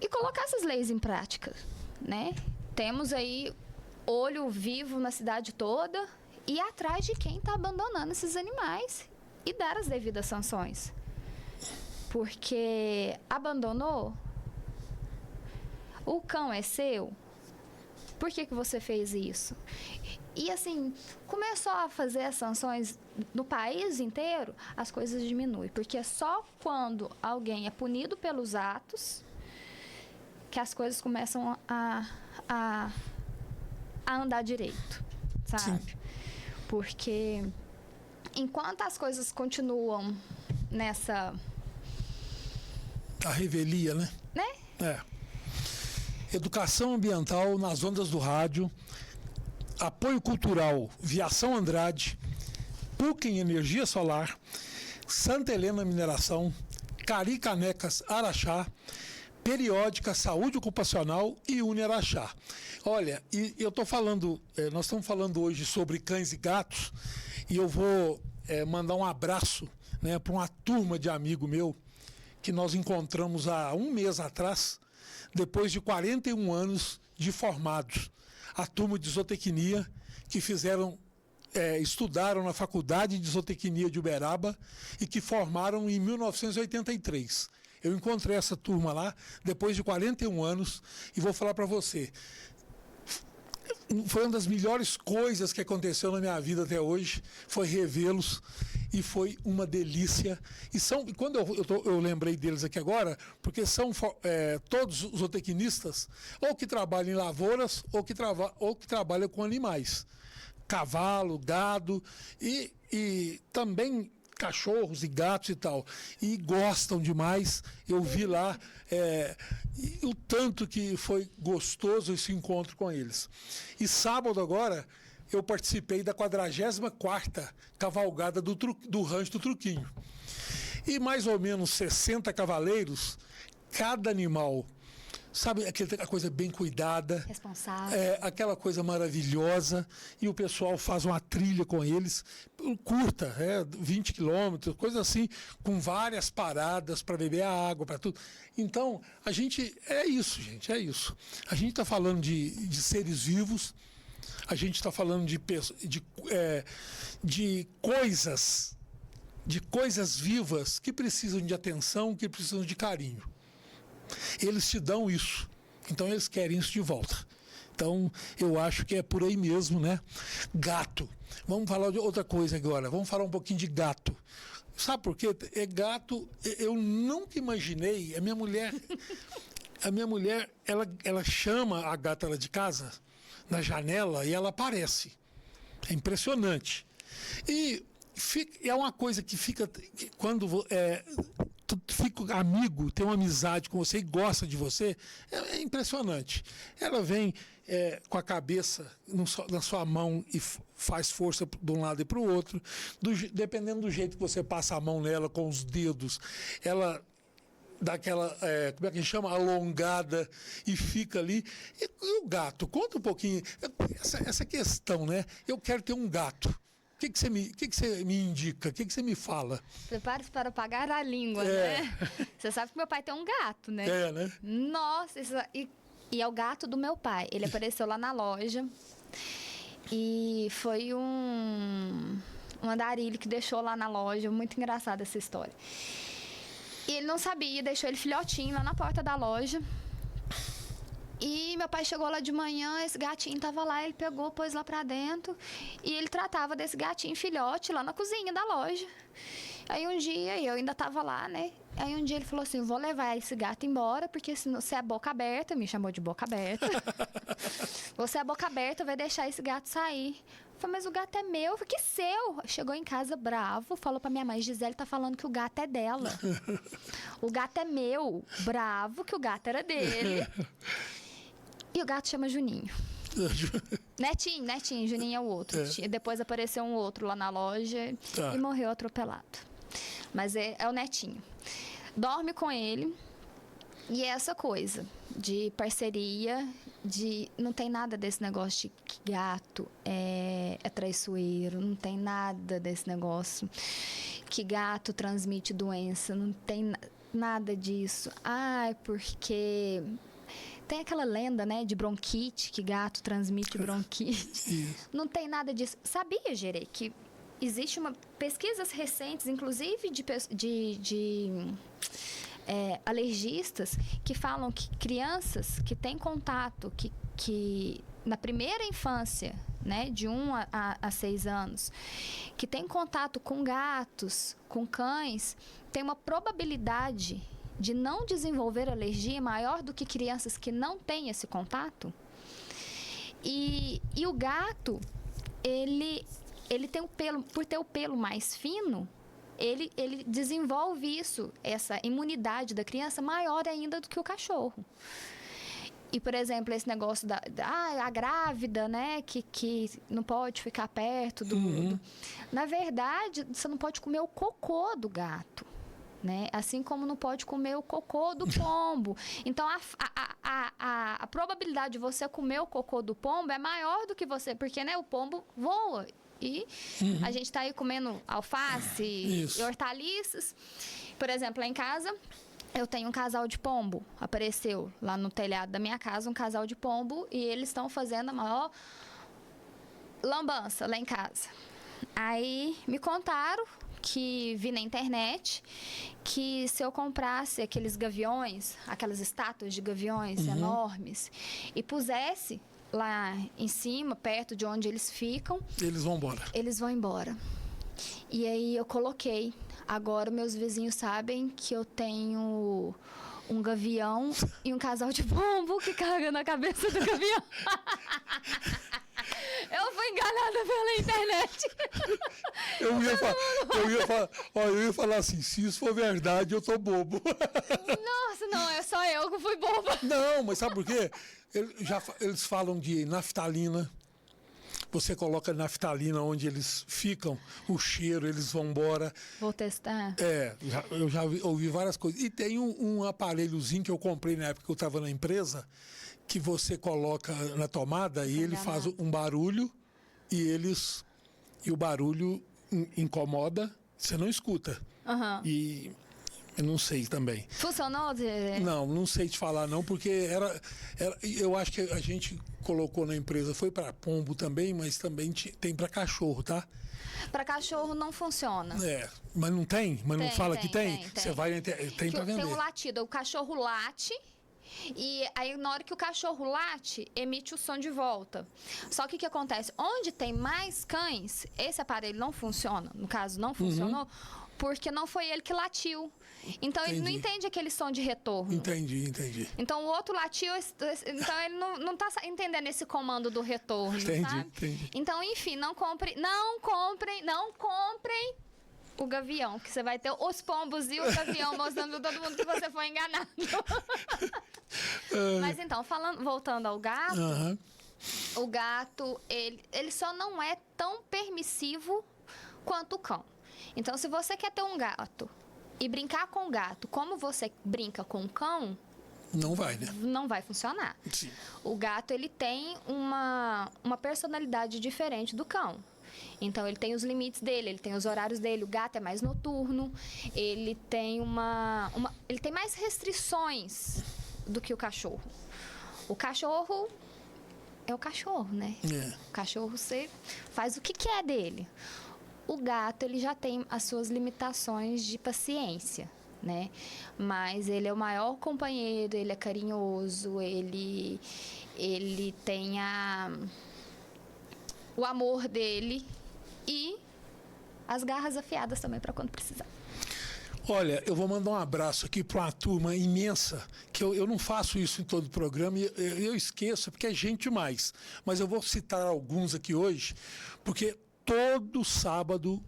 E colocar essas leis em prática, né? Temos aí olho vivo na cidade toda e ir atrás de quem está abandonando esses animais e dar as devidas sanções. Porque abandonou, o cão é seu, por que você fez isso? E, assim, começou a fazer as sanções no país inteiro, as coisas diminuem. Porque é só quando alguém é punido pelos atos que as coisas começam a andar direito, sabe? Sim. Porque enquanto as coisas continuam nessa... A revelia, né? Educação ambiental nas ondas do rádio, apoio cultural Viação Andrade, PUC em Energia Solar, Santa Helena Mineração, Cari Canecas Araxá, Periódica Saúde Ocupacional e Uni Araxá. Olha, e eu estou falando, nós estamos falando hoje sobre cães e gatos, e eu vou mandar um abraço, né, para uma turma de amigo meu que nós encontramos há um mês atrás, depois de 41 anos de formados. A turma de zootecnia que estudaram na Faculdade de Zootecnia de Uberaba e que formaram em 1983. Eu encontrei essa turma lá, depois de 41 anos, e vou falar para você, foi uma das melhores coisas que aconteceu na minha vida até hoje, foi revê-los, e foi uma delícia. E quando eu lembrei deles aqui agora, porque são todos os zootecnistas, ou que trabalham em lavouras, ou que trabalham com animais. Cavalo, gado e também cachorros e gatos e tal. E gostam demais. Eu vi lá o tanto que foi gostoso esse encontro com eles. E sábado agora eu participei da 44ª cavalgada do Rancho do Truquinho. E mais ou menos 60 cavaleiros, cada animal, sabe, aquela coisa bem cuidada. Responsável. Aquela coisa maravilhosa. E o pessoal faz uma trilha com eles, curta, 20 quilômetros, coisa assim, com várias paradas para beber a água, para tudo. Então, a gente, é isso. A gente está falando de seres vivos, a gente está falando de coisas vivas que precisam de atenção, que precisam de carinho. Eles te dão isso, então eles querem isso de volta. Então, eu acho que é por aí mesmo, né? Gato. Vamos falar de outra coisa agora, vamos falar um pouquinho de gato. Sabe por quê? Gato, eu nunca imaginei, a minha mulher, ela chama a gata lá de casa, na janela, e ela aparece. É impressionante. E é uma coisa que fica, quando tu fica amigo, tem uma amizade com você e gosta de você, é impressionante. Ela vem com a cabeça na sua mão e faz força de um lado e para o outro. Dependendo do jeito que você passa a mão nela, com os dedos, ela dá aquela, como é que chama? Alongada e fica ali. E o gato? Conta um pouquinho essa questão, né? Eu quero ter um gato. O que você me indica? O que você me fala? Prepare-se para pagar a língua, né? Você sabe que meu pai tem um gato, né? Né? Nossa, e é o gato do meu pai. Ele apareceu lá na loja e foi um andarilho que deixou lá na loja. Muito engraçada essa história. E ele não sabia, deixou ele filhotinho lá na porta da loja. E meu pai chegou lá de manhã, esse gatinho tava lá, ele pegou, pôs lá pra dentro. E ele tratava desse gatinho filhote lá na cozinha da loja. Aí um dia, eu ainda tava lá, né? Aí um dia ele falou assim, vou levar esse gato embora, porque se você é boca aberta, me chamou de boca aberta. Você é boca aberta, vai deixar esse gato sair. Eu falei, mas o gato é meu. Eu falei, que seu? Chegou em casa bravo, falou pra minha mãe, Gisele tá falando que o gato é dela. O gato é meu. Bravo que o gato era dele. E o gato chama Juninho. Netinho, Juninho é o outro. Depois apareceu um outro lá na loja e morreu atropelado. Mas é o Netinho. Dorme com ele. E é essa coisa de parceria, não tem nada desse negócio de que gato é traiçoeiro, não tem nada desse negócio que gato transmite doença, não tem nada disso. Porque tem aquela lenda, né, de bronquite, que gato transmite bronquite. Não tem nada disso. Sabia, Gerê, que existe pesquisas recentes, inclusive de alergistas, que falam que crianças que têm contato, que na primeira infância né, de 1 a 6 anos, que tem contato com gatos, com cães, tem uma probabilidade de não desenvolver alergia maior do que crianças que não têm esse contato. E o gato, ele tem o pelo, por ter o pelo mais fino, ele desenvolve isso, essa imunidade da criança maior ainda do que o cachorro. E, por exemplo, esse negócio a grávida, né, que não pode ficar perto do... Na verdade, você não pode comer o cocô do gato, né? Assim como não pode comer o cocô do pombo. Então, a probabilidade de você comer o cocô do pombo é maior do que você... Porque, né, o pombo voa. E a gente está aí comendo alface e hortaliças. Por exemplo, lá em casa... Eu tenho um casal de pombo, apareceu lá no telhado da minha casa um casal de pombo e eles estão fazendo a maior lambança lá em casa. Aí me contaram que vi na internet que se eu comprasse aqueles gaviões, aquelas estátuas de gaviões enormes e pusesse lá em cima, perto de onde eles ficam... Eles vão embora. Eles vão embora. E aí eu coloquei. Agora meus vizinhos sabem que eu tenho um gavião e um casal de pombo que carrega na cabeça do gavião. Eu fui enganada pela internet. Eu ia falar assim, se isso for verdade, eu tô bobo. Nossa, não, é só eu que fui boba. Não, mas sabe por quê? Eles falam de naftalina. Você coloca naftalina onde eles ficam, o cheiro, eles vão embora. Vou testar. Eu já ouvi várias coisas. E tem um aparelhozinho que eu comprei na época que eu estava na empresa, que você coloca na tomada e ele faz um barulho e o barulho incomoda, você não escuta. E eu não sei também. Funcionou? Não sei te falar não, porque eu acho que a gente colocou na empresa, foi para pombo também, mas também tem para cachorro, tá? Para cachorro não funciona. Mas não tem? Mas não fala que tem? Você vai tem para vender. Tem um latido, o cachorro late e aí na hora que o cachorro late, emite o som de volta. Só que o que acontece? Onde tem mais cães, esse aparelho não funciona, no caso não funcionou, porque não foi ele que latiu. Então ele não entende aquele som de retorno. Entendi. Então o outro latiu, então ele não está entendendo esse comando do retorno, sabe? Entendi. Então, enfim, não comprem o gavião, que você vai ter os pombos e o gavião mostrando pra todo mundo que você foi enganado. Mas então, voltando ao gato, o gato, ele só não é tão permissivo quanto o cão. Então, se você quer ter um gato e brincar com o gato como você brinca com o cão, não vai, né? Não vai funcionar. Sim. O gato, ele tem uma personalidade diferente do cão. Então, ele tem os limites dele, ele tem os horários dele. O gato é mais noturno, ele tem ele tem mais restrições do que o cachorro. O cachorro é o cachorro, né? O cachorro, você faz o que quer dele. O gato, ele já tem as suas limitações de paciência, né? Mas ele é o maior companheiro, ele é carinhoso, ele tem o amor dele e as garras afiadas também para quando precisar. Olha, eu vou mandar um abraço aqui para uma turma imensa, que eu não faço isso em todo o programa, e eu esqueço, porque é gente demais. Mas eu vou citar alguns aqui hoje, porque todo sábado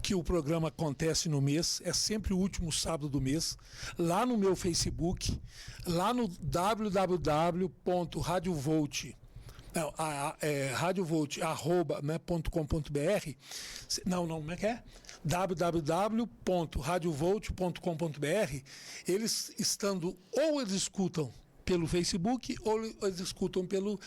que o programa acontece no mês, é sempre o último sábado do mês, lá no meu Facebook, lá no www.radiovolt, radiovolt.com.br, como é que é? www.radiovolt.com.br, eles estando, ou eles escutam pelo Facebook ou eles escutam pela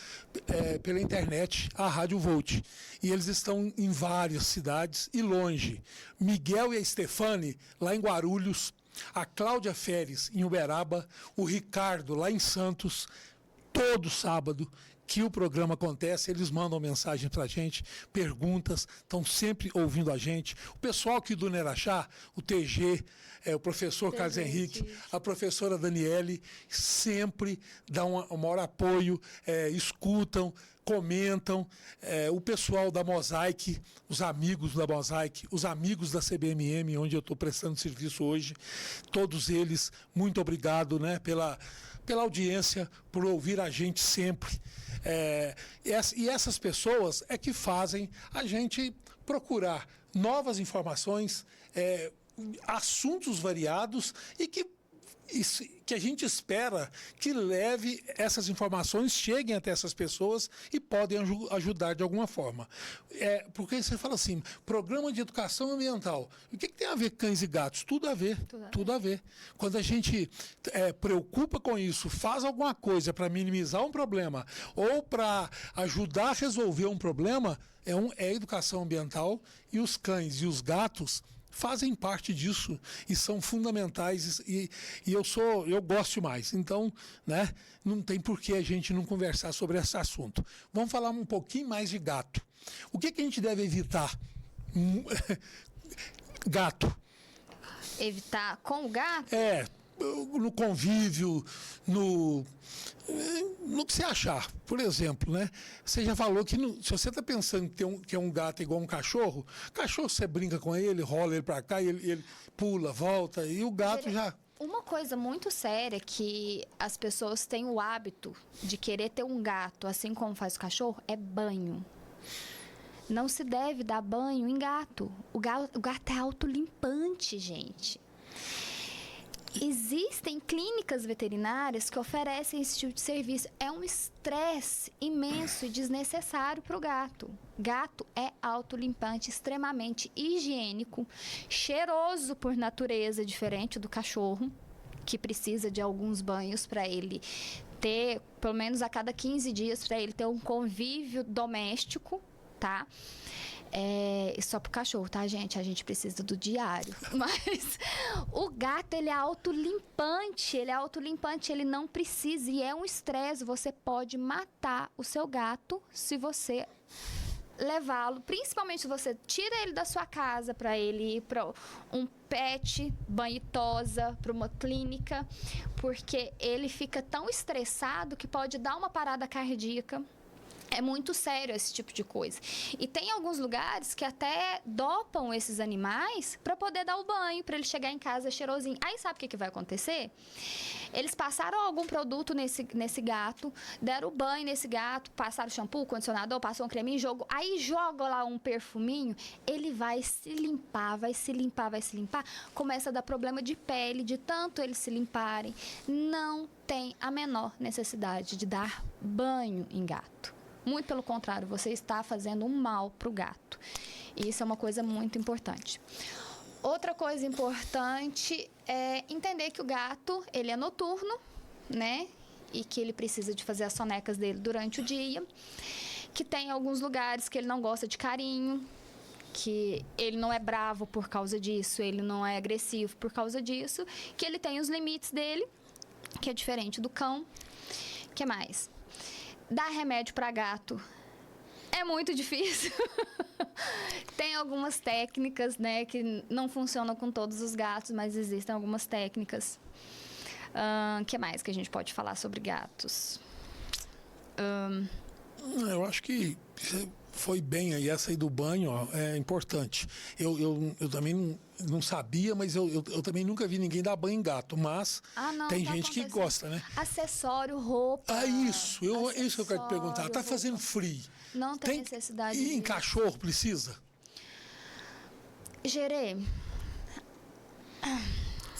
internet, a Rádio Volt. E eles estão em várias cidades e longe. Miguel e a Stefane, lá em Guarulhos, a Cláudia Feres, em Uberaba, o Ricardo, lá em Santos, todo sábado que o programa acontece, eles mandam mensagem para a gente, perguntas, estão sempre ouvindo a gente. O pessoal aqui do Nerachá, o TG, o professor Carlos Henrique, a professora Daniele, sempre dão um maior apoio, escutam, comentam, o pessoal da Mosaic, os amigos da Mosaic, os amigos da CBMM, onde eu estou prestando serviço hoje, todos eles, muito obrigado, né, pela audiência, por ouvir a gente sempre. E essas pessoas é que fazem a gente procurar novas informações, assuntos variados e que a gente espera que leve essas informações, cheguem até essas pessoas e podem ajudar de alguma forma. Porque você fala assim, programa de educação ambiental. O que tem a ver cães e gatos? Tudo a ver. Tudo a ver. Quando a gente preocupa com isso, faz alguma coisa para minimizar um problema ou para ajudar a resolver um problema, é educação ambiental, e os cães e os gatos fazem parte disso e são fundamentais, e eu gosto mais. Então, né, não tem por que a gente não conversar sobre esse assunto. Vamos falar um pouquinho mais de gato. O que a gente deve evitar? Gato. Evitar com o gato? No convívio, no que você achar. Por exemplo, né? Você já falou que se você está pensando que é um gato igual um cachorro você brinca com ele, rola ele para cá, ele pula, volta, e o gato já... Uma coisa muito séria que as pessoas têm o hábito de querer ter um gato, assim como faz o cachorro, é banho. Não se deve dar banho em gato. O gato é autolimpante, gente. Existem clínicas veterinárias que oferecem esse tipo de serviço. É um estresse imenso e desnecessário para o gato. Gato é autolimpante, extremamente higiênico, cheiroso por natureza, diferente do cachorro, que precisa de alguns banhos para ele ter, pelo menos a cada 15 dias, para ele ter um convívio doméstico, tá? Só pro cachorro, tá, gente? A gente precisa do diário. Mas o gato, ele é autolimpante, ele não precisa, e é um estresse. Você pode matar o seu gato se você levá-lo, principalmente se você tira ele da sua casa para ele ir para um pet, banho e tosa, para uma clínica, porque ele fica tão estressado que pode dar uma parada cardíaca. É muito sério esse tipo de coisa. E tem alguns lugares que até dopam esses animais para poder dar o banho, para ele chegar em casa cheirosinho. Aí sabe o que vai acontecer? Eles passaram algum produto nesse gato, deram o banho nesse gato, passaram shampoo, condicionador, passou um creminho, aí joga lá um perfuminho, ele vai se limpar, começa a dar problema de pele, de tanto eles se limparem. Não tem a menor necessidade de dar banho em gato. Muito pelo contrário, você está fazendo um mal para o gato. E isso é uma coisa muito importante. Outra coisa importante é entender que o gato, ele é noturno, né? E que ele precisa de fazer as sonecas dele durante o dia. Que tem alguns lugares que ele não gosta de carinho, que ele não é bravo por causa disso, ele não é agressivo por causa disso, que ele tem os limites dele, que é diferente do cão. O que mais? Dar remédio para gato é muito difícil. Tem algumas técnicas, né, que não funcionam com todos os gatos, mas existem algumas técnicas. O que mais que a gente pode falar sobre gatos? Eu acho que foi bem aí, essa aí do banho, ó, é importante. Eu também não sabia, mas eu também nunca vi ninguém dar banho em gato, mas tem gente que gosta, né? Acessório, roupa. Isso que eu quero te perguntar. Tá fazendo frio? Não tem necessidade. E em cachorro precisa? Gerê.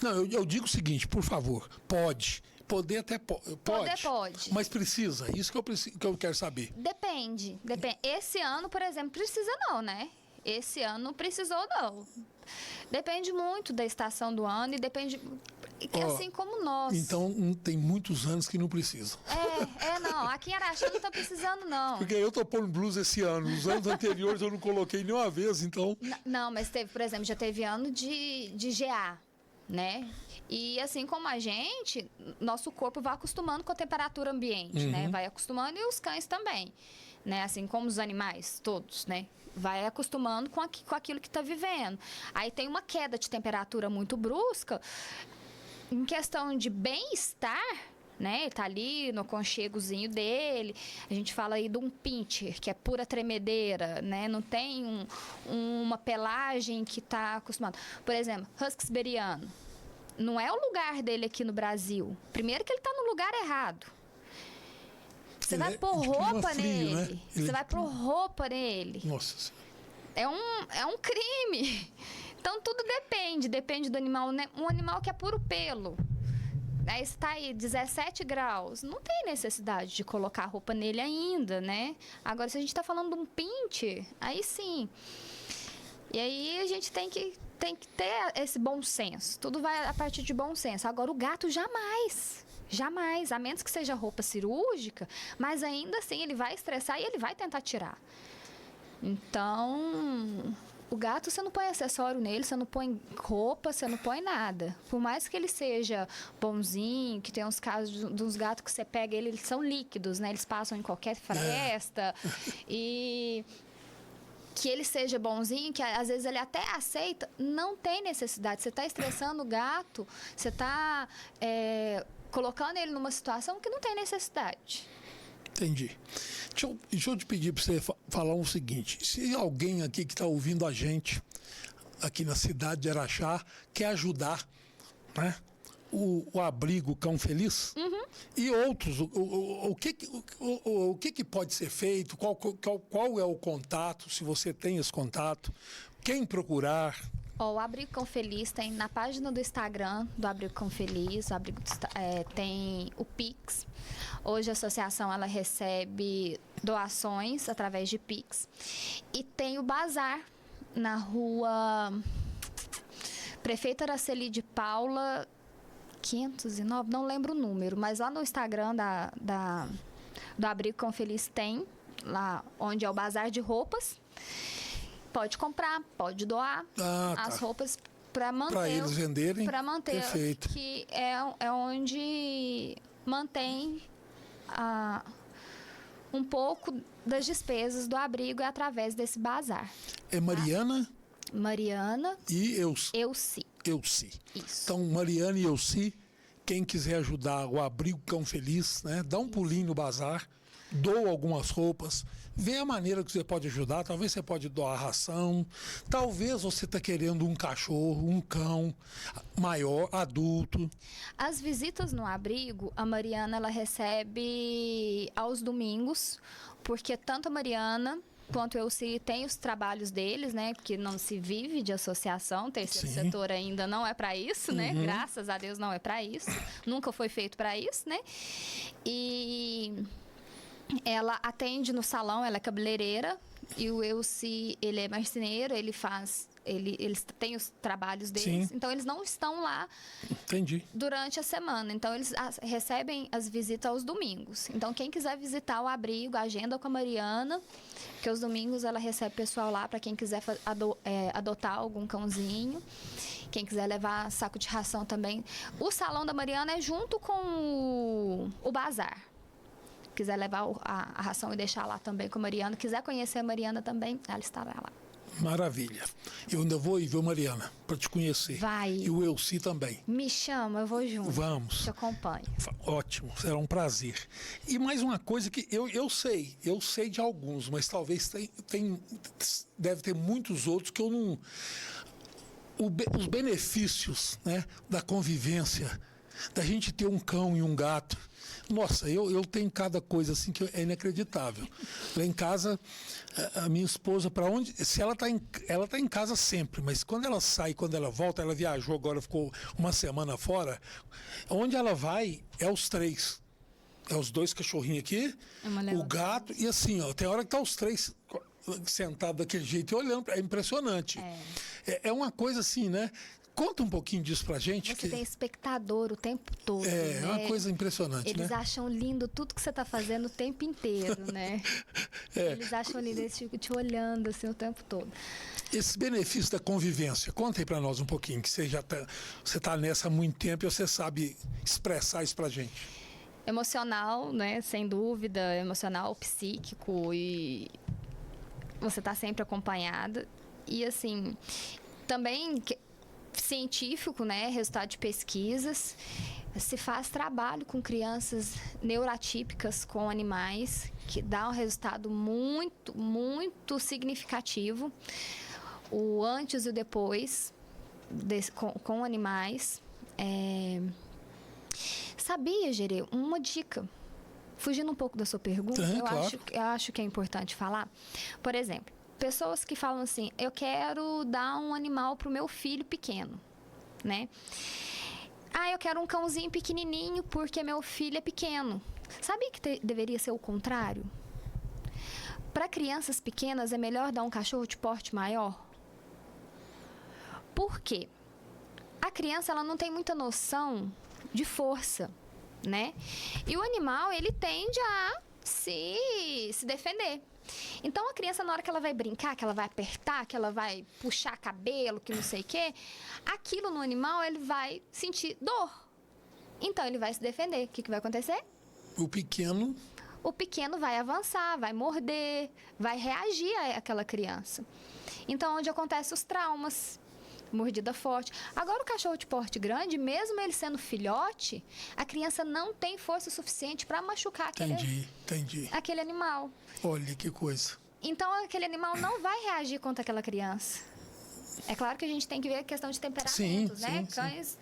Não, eu digo o seguinte, por favor, pode. Poder até pode. Pode. Mas precisa? Isso que eu quero saber. Depende. Esse ano, por exemplo, precisa não, né? Esse ano não precisou, não. Depende muito da estação do ano e depende... assim como nós. Então, tem muitos anos que não precisa. Não. Aqui em Araxá não tá precisando, não. Porque eu tô pondo blusa esse ano. Nos anos anteriores eu não coloquei nenhuma vez, então... Não, mas teve, por exemplo, já teve ano de GA, né? E assim como a gente, nosso corpo vai acostumando com a temperatura ambiente, né? Vai acostumando, e os cães também, né? Assim como os animais, todos, né? Vai acostumando com aquilo que está vivendo. Aí tem uma queda de temperatura muito brusca. Em questão de bem-estar, né? Ele tá ali no aconchegozinho dele. A gente fala aí de um pincher, que é pura tremedeira, né? Não tem uma pelagem que tá acostumado. Por exemplo, husky siberiano. Não é o lugar dele aqui no Brasil. Primeiro que ele tá no lugar errado. Você vai pôr roupa nele. Né? Você vai pôr roupa nele. Nossa. É um crime. Então, tudo depende do animal. Né? Um animal que é puro pelo. Aí está aí, 17 graus. Não tem necessidade de colocar roupa nele ainda, né? Agora, se a gente está falando de um pincher, aí sim. E aí a gente tem que ter esse bom senso. Tudo vai a partir de bom senso. Agora, o gato jamais. Jamais, a menos que seja roupa cirúrgica, mas ainda assim ele vai estressar e ele vai tentar tirar. Então, o gato você não põe acessório nele, você não põe roupa, você não põe nada. Por mais que ele seja bonzinho, que tem uns casos dos gatos que você pega eles são líquidos, né? Eles passam em qualquer fresta e que ele seja bonzinho, que às vezes ele até aceita, não tem necessidade. Você está estressando o gato, você está colocando ele numa situação que não tem necessidade. Entendi. Deixa eu te pedir para você falar o seguinte. Se alguém aqui que está ouvindo a gente, aqui na cidade de Araxá, quer ajudar, né, o abrigo Cão Feliz e outros, o que pode ser feito, qual é o contato, se você tem esse contato, quem procurar... O Abrigo Cão Feliz tem na página do Instagram do Abrigo Cão Feliz, tem o Pix. Hoje a associação ela recebe doações através de Pix. E tem o bazar na rua Prefeita Araceli de Paula, 509, não lembro o número, mas lá no Instagram do Abrigo Cão Feliz tem, lá onde é o bazar de roupas. Pode comprar, pode doar as roupas para manter. Para eles venderem. Para manter. Perfeito. Que é onde mantém um pouco das despesas do abrigo através desse bazar. É Mariana? Mariana. E Elci. Isso. Então, Mariana e Elci, quem quiser ajudar o Abrigo Cão Feliz, né? Dá um pulinho no bazar, doa algumas roupas. Vê a maneira que você pode ajudar. Talvez você pode doar ração. Talvez você está querendo um cachorro, um cão maior, adulto. As visitas no abrigo, a Mariana ela recebe aos domingos, porque tanto a Mariana quanto eu tem os trabalhos deles, né? Porque não se vive de associação. O terceiro setor ainda não é para isso, né? Graças a Deus não é para isso. Nunca foi feito para isso, né? E... ela atende no salão, ela é cabeleireira, e o Elci, ele é marceneiro, eles têm os trabalhos deles, então eles não estão lá durante a semana, então eles recebem as visitas aos domingos. Então quem quiser visitar o abrigo, agenda com a Mariana, porque aos domingos ela recebe pessoal lá para quem quiser adotar algum cãozinho, quem quiser levar saco de ração também. O salão da Mariana é junto com o bazar. Quiser levar a ração e deixar lá também com a Mariana, quiser conhecer a Mariana também, ela estará lá. Maravilha. Eu ainda vou ir ver a Mariana para te conhecer. Vai. E o Elci também. Me chama, eu vou junto. Vamos. Te acompanho. Ótimo, será um prazer. E mais uma coisa que eu sei de alguns, mas talvez deve ter muitos outros que eu não... Os benefícios, né, da convivência, da gente ter um cão e um gato. Nossa, eu tenho cada coisa assim que é inacreditável. Lá em casa, a minha esposa, para onde... Se ela tá em casa sempre, mas quando ela sai, quando ela volta, ela viajou agora, ficou uma semana fora, onde ela vai é os três. É os dois cachorrinhos aqui, o gato, e assim, ó, tem hora que tá os três sentados daquele jeito e olhando, é impressionante. É uma coisa assim, né? Conta um pouquinho disso pra gente. Você tem espectador o tempo todo. É uma coisa impressionante, Eles acham lindo tudo que você tá fazendo o tempo inteiro, né? Eles acham lindo, eles ficam te olhando assim o tempo todo. Esse benefício da convivência, conta aí pra nós um pouquinho, que você tá nessa há muito tempo e você sabe expressar isso pra gente. Emocional, né? Sem dúvida, emocional, psíquico, e você tá sempre acompanhada. E assim, também... científico, né, resultado de pesquisas, se faz trabalho com crianças neuroatípicas com animais, que dá um resultado muito, muito significativo. O antes e o depois com animais. Sabia, Gerê, uma dica, fugindo um pouco da sua pergunta, claro. eu acho que é importante falar. Por exemplo, pessoas que falam assim, eu quero dar um animal para o meu filho pequeno, né? Eu quero um cãozinho pequenininho porque meu filho é pequeno. Sabia que deveria ser o contrário? Para crianças pequenas é melhor dar um cachorro de porte maior? Por quê? A criança, ela não tem muita noção de força, né? E o animal, ele tende a se defender. Então, a criança, na hora que ela vai brincar, que ela vai apertar, que ela vai puxar cabelo, que não sei o quê, aquilo no animal, ele vai sentir dor. Então, ele vai se defender. O que vai acontecer? O pequeno vai avançar, vai morder, vai reagir àquela criança. Então, onde acontecem os traumas, mordida forte. Agora, o cachorro de porte grande, mesmo ele sendo filhote, a criança não tem força suficiente para machucar aquele animal. Olha que coisa. Então, aquele animal não vai reagir contra aquela criança. É claro que a gente tem que ver a questão de temperamentos, né? Cães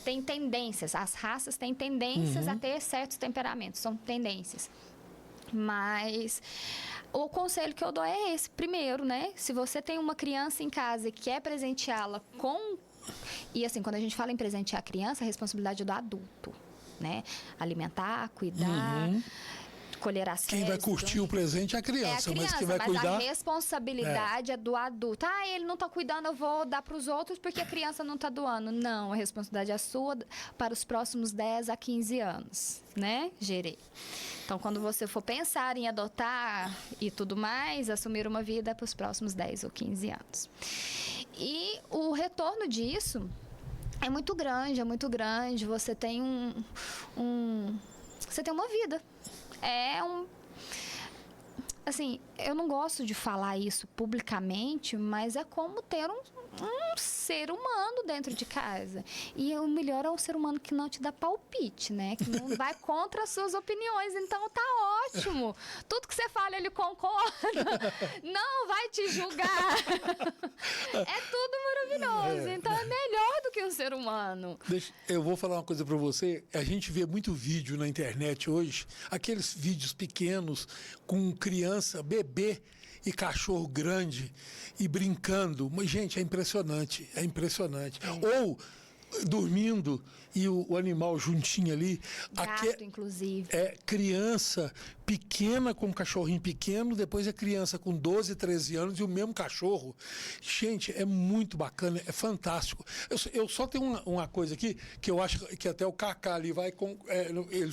têm tendências, as raças têm tendências a ter certos temperamentos, são tendências. Mas o conselho que eu dou é esse. Primeiro, né? Se você tem uma criança em casa e quer presenteá-la com... E assim, quando a gente fala em presentear a criança, a responsabilidade é do adulto, né? Alimentar, cuidar... colher as Quem vai curtir o presente é a criança, mas quem vai cuidar... a responsabilidade é do adulto. Ele não está cuidando, eu vou dar para os outros porque a criança não está doando. Não, a responsabilidade é sua para os próximos 10 a 15 anos, né, Gerê? Então, quando você for pensar em adotar e tudo mais, assumir uma vida para os próximos 10 ou 15 anos. E o retorno disso é muito grande, Você tem você tem uma vida. Assim, eu não gosto de falar isso publicamente, mas é como ter um ser humano dentro de casa. E o melhor é um ser humano que não te dá palpite, né? Que não vai contra as suas opiniões. Então, tá ótimo. Tudo que você fala, ele concorda. Não vai te julgar. É tudo maravilhoso. Então, é melhor do que um ser humano. Eu vou falar uma coisa para você. A gente vê muito vídeo na internet hoje, aqueles vídeos pequenos com criança, bebê e cachorro grande e brincando. Mas, gente, é impressionante. Ou dormindo e o animal juntinho ali. Gato, inclusive. Criança pequena com um cachorrinho pequeno, depois é criança com 12, 13 anos e o mesmo cachorro. Gente, é muito bacana, é fantástico. Eu só tenho uma coisa aqui, que eu acho que até o Cacá ali ele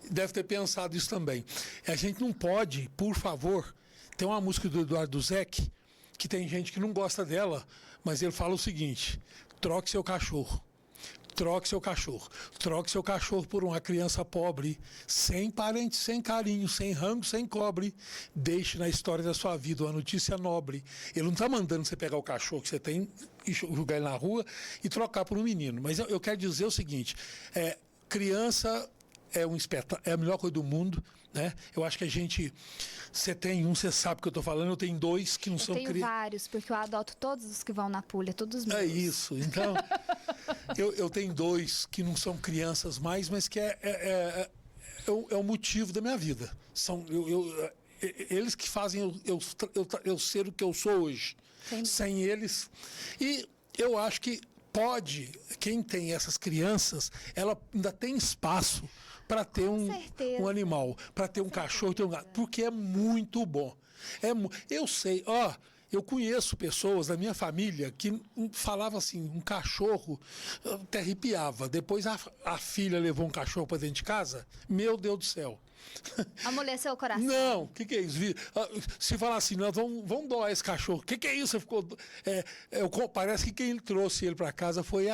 deve ter pensado isso também. A gente não pode, por favor... Tem uma música do Eduardo Zeck, que tem gente que não gosta dela, mas ele fala o seguinte: troque seu cachorro. Troque seu cachorro. Troque seu cachorro por uma criança pobre, sem parente, sem carinho, sem rango, sem cobre. Deixe na história da sua vida uma notícia nobre. Ele não está mandando você pegar o cachorro que você tem e jogar ele na rua e trocar por um menino. Mas eu quero dizer o seguinte: criança é um espetáculo, é a melhor coisa do mundo, né? Eu acho que você tem um, você sabe o que eu estou falando, eu tenho dois que não são crianças. Eu tenho vários, porque eu adoto todos os que vão na pulha, todos meus. É isso, então, eu tenho dois que não são crianças mais, mas que é o motivo da minha vida. Eles que fazem eu ser o que eu sou hoje. Sem eles. E eu acho que quem tem essas crianças, ela ainda tem espaço para ter um animal, para ter um cachorro, ter um gato, porque é muito bom. Eu sei, eu conheço pessoas da minha família que falavam assim, um cachorro até arrepiava. Depois a filha levou um cachorro para dentro de casa, meu Deus do céu. Amoleceu o coração. Não, o que é isso? Se falar assim, nós vamos doar esse cachorro, o que é isso? Parece que quem trouxe ele para casa foi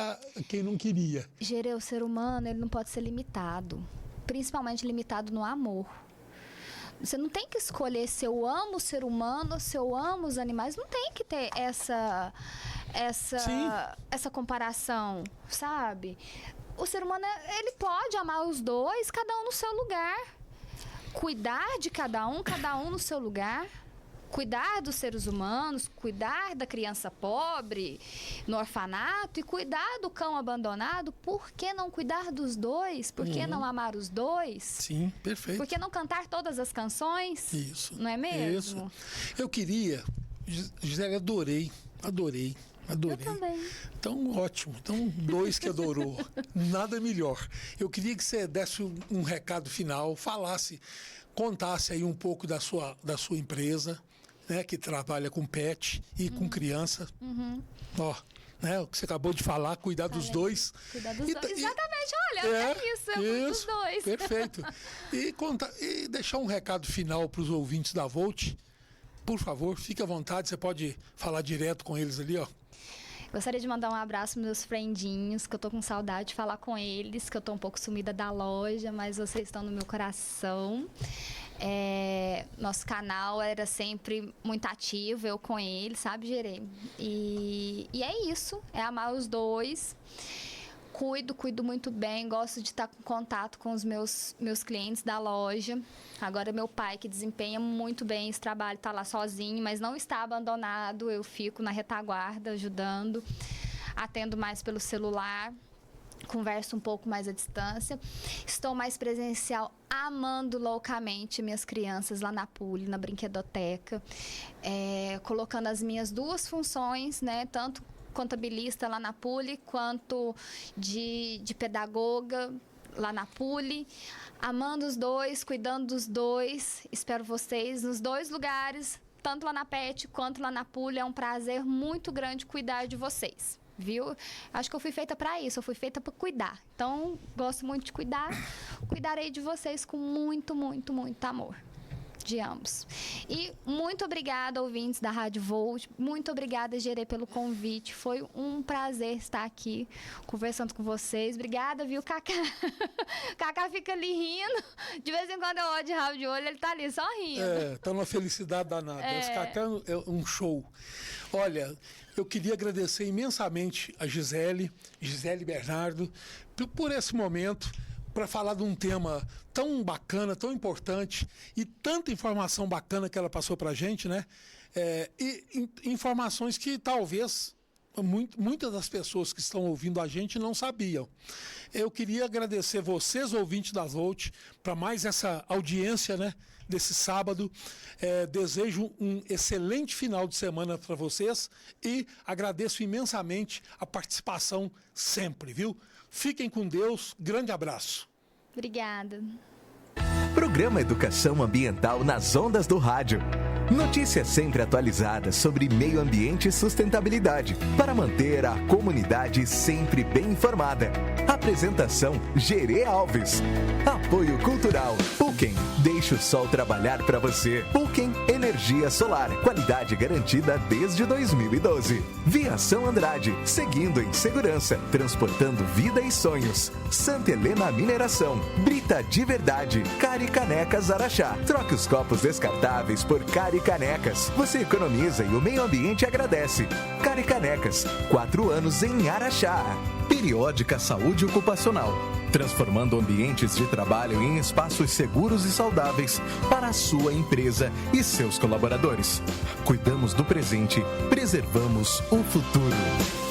quem não queria. Gerê, o ser humano, ele não pode ser limitado, principalmente limitado no amor. Você não tem que escolher se eu amo o ser humano, se eu amo os animais. Não tem que ter essa comparação, sabe? o ser humano, ele pode amar os dois, cada um no seu lugar. Cuidar de cada um no seu lugar. Cuidar dos seres humanos, cuidar da criança pobre no orfanato e cuidar do cão abandonado. Por que não cuidar dos dois? Por que não amar os dois? Sim, perfeito. Por que não cantar todas as canções? Isso. Não é mesmo? Isso. Eu queria... Gisele, adorei. Eu também. Então, ótimo. Então, 2 que adorou. Nada melhor. Eu queria que você desse um recado final, contasse aí um pouco da sua empresa, né, que trabalha com pet e com criança. Ó, né, o que você acabou de falar, cuidar dos dois. Cuidar dos dois. Exatamente, olha, é isso, eu dos dois. Perfeito. E deixar um recado final para os ouvintes da Volt. Por favor, fique à vontade, você pode falar direto com eles ali, ó. Gostaria de mandar um abraço para meus frendinhos, que eu tô com saudade de falar com eles, que eu tô um pouco sumida da loja, mas vocês estão no meu coração. Nosso canal era sempre muito ativo, eu com ele, sabe, Gerê? E é isso, é amar os dois. Cuido muito bem, gosto de estar em contato com os meus clientes da loja. Agora, meu pai, que desempenha muito bem esse trabalho, está lá sozinho, mas não está abandonado. Eu fico na retaguarda, ajudando, atendo mais pelo celular, converso um pouco mais à distância. Estou mais presencial, amando loucamente minhas crianças lá na Puli, na brinquedoteca, colocando as minhas 2 funções, né, tanto contabilista lá na Puli, quanto de pedagoga lá na Puli, amando os dois, cuidando dos dois. Espero vocês nos 2 lugares, tanto lá na PET quanto lá na Puli. É um prazer muito grande cuidar de vocês, viu? Acho que eu fui feita para isso, eu fui feita para cuidar. Então, gosto muito de cuidar. Cuidarei de vocês com muito, muito, muito amor. De ambos. E muito obrigada, ouvintes da Rádio Volt. Muito obrigada, Gerê, pelo convite. Foi um prazer estar aqui conversando com vocês. Obrigada, viu, Cacá? Cacá fica ali rindo. De vez em quando eu olho de rabo de olho, ele tá ali só rindo. Tá numa felicidade danada. Esse Cacá é um show. Olha, eu queria agradecer imensamente a Gisele Bernardo, por esse momento, para falar de um tema tão bacana, tão importante e tanta informação bacana que ela passou para a gente, né? E informações que talvez muitas das pessoas que estão ouvindo a gente não sabiam. Eu queria agradecer vocês, ouvintes da Volt, para mais essa audiência, né, desse sábado. Desejo um excelente final de semana para vocês e agradeço imensamente a participação sempre, viu? Fiquem com Deus. Grande abraço. Obrigada. Programa Educação Ambiental nas ondas do rádio. Notícias sempre atualizadas sobre meio ambiente e sustentabilidade, para manter a comunidade sempre bem informada. Apresentação: Gerê Alves. Apoio Cultural: Pulken. Deixe o sol trabalhar para você. Pulken Energia Solar. Qualidade garantida desde 2012. Viação Andrade. Seguindo em segurança. Transportando vida e sonhos. Santa Helena Mineração. Brita de Verdade. Caricanecas Araxá. Troque os copos descartáveis por Caricanecas. Você economiza e o meio ambiente agradece. Caricanecas. 4 anos em Araxá. Periódica Saúde Ocupacional. Transformando ambientes de trabalho em espaços seguros e saudáveis para a sua empresa e seus colaboradores. Cuidamos do presente, preservamos o futuro.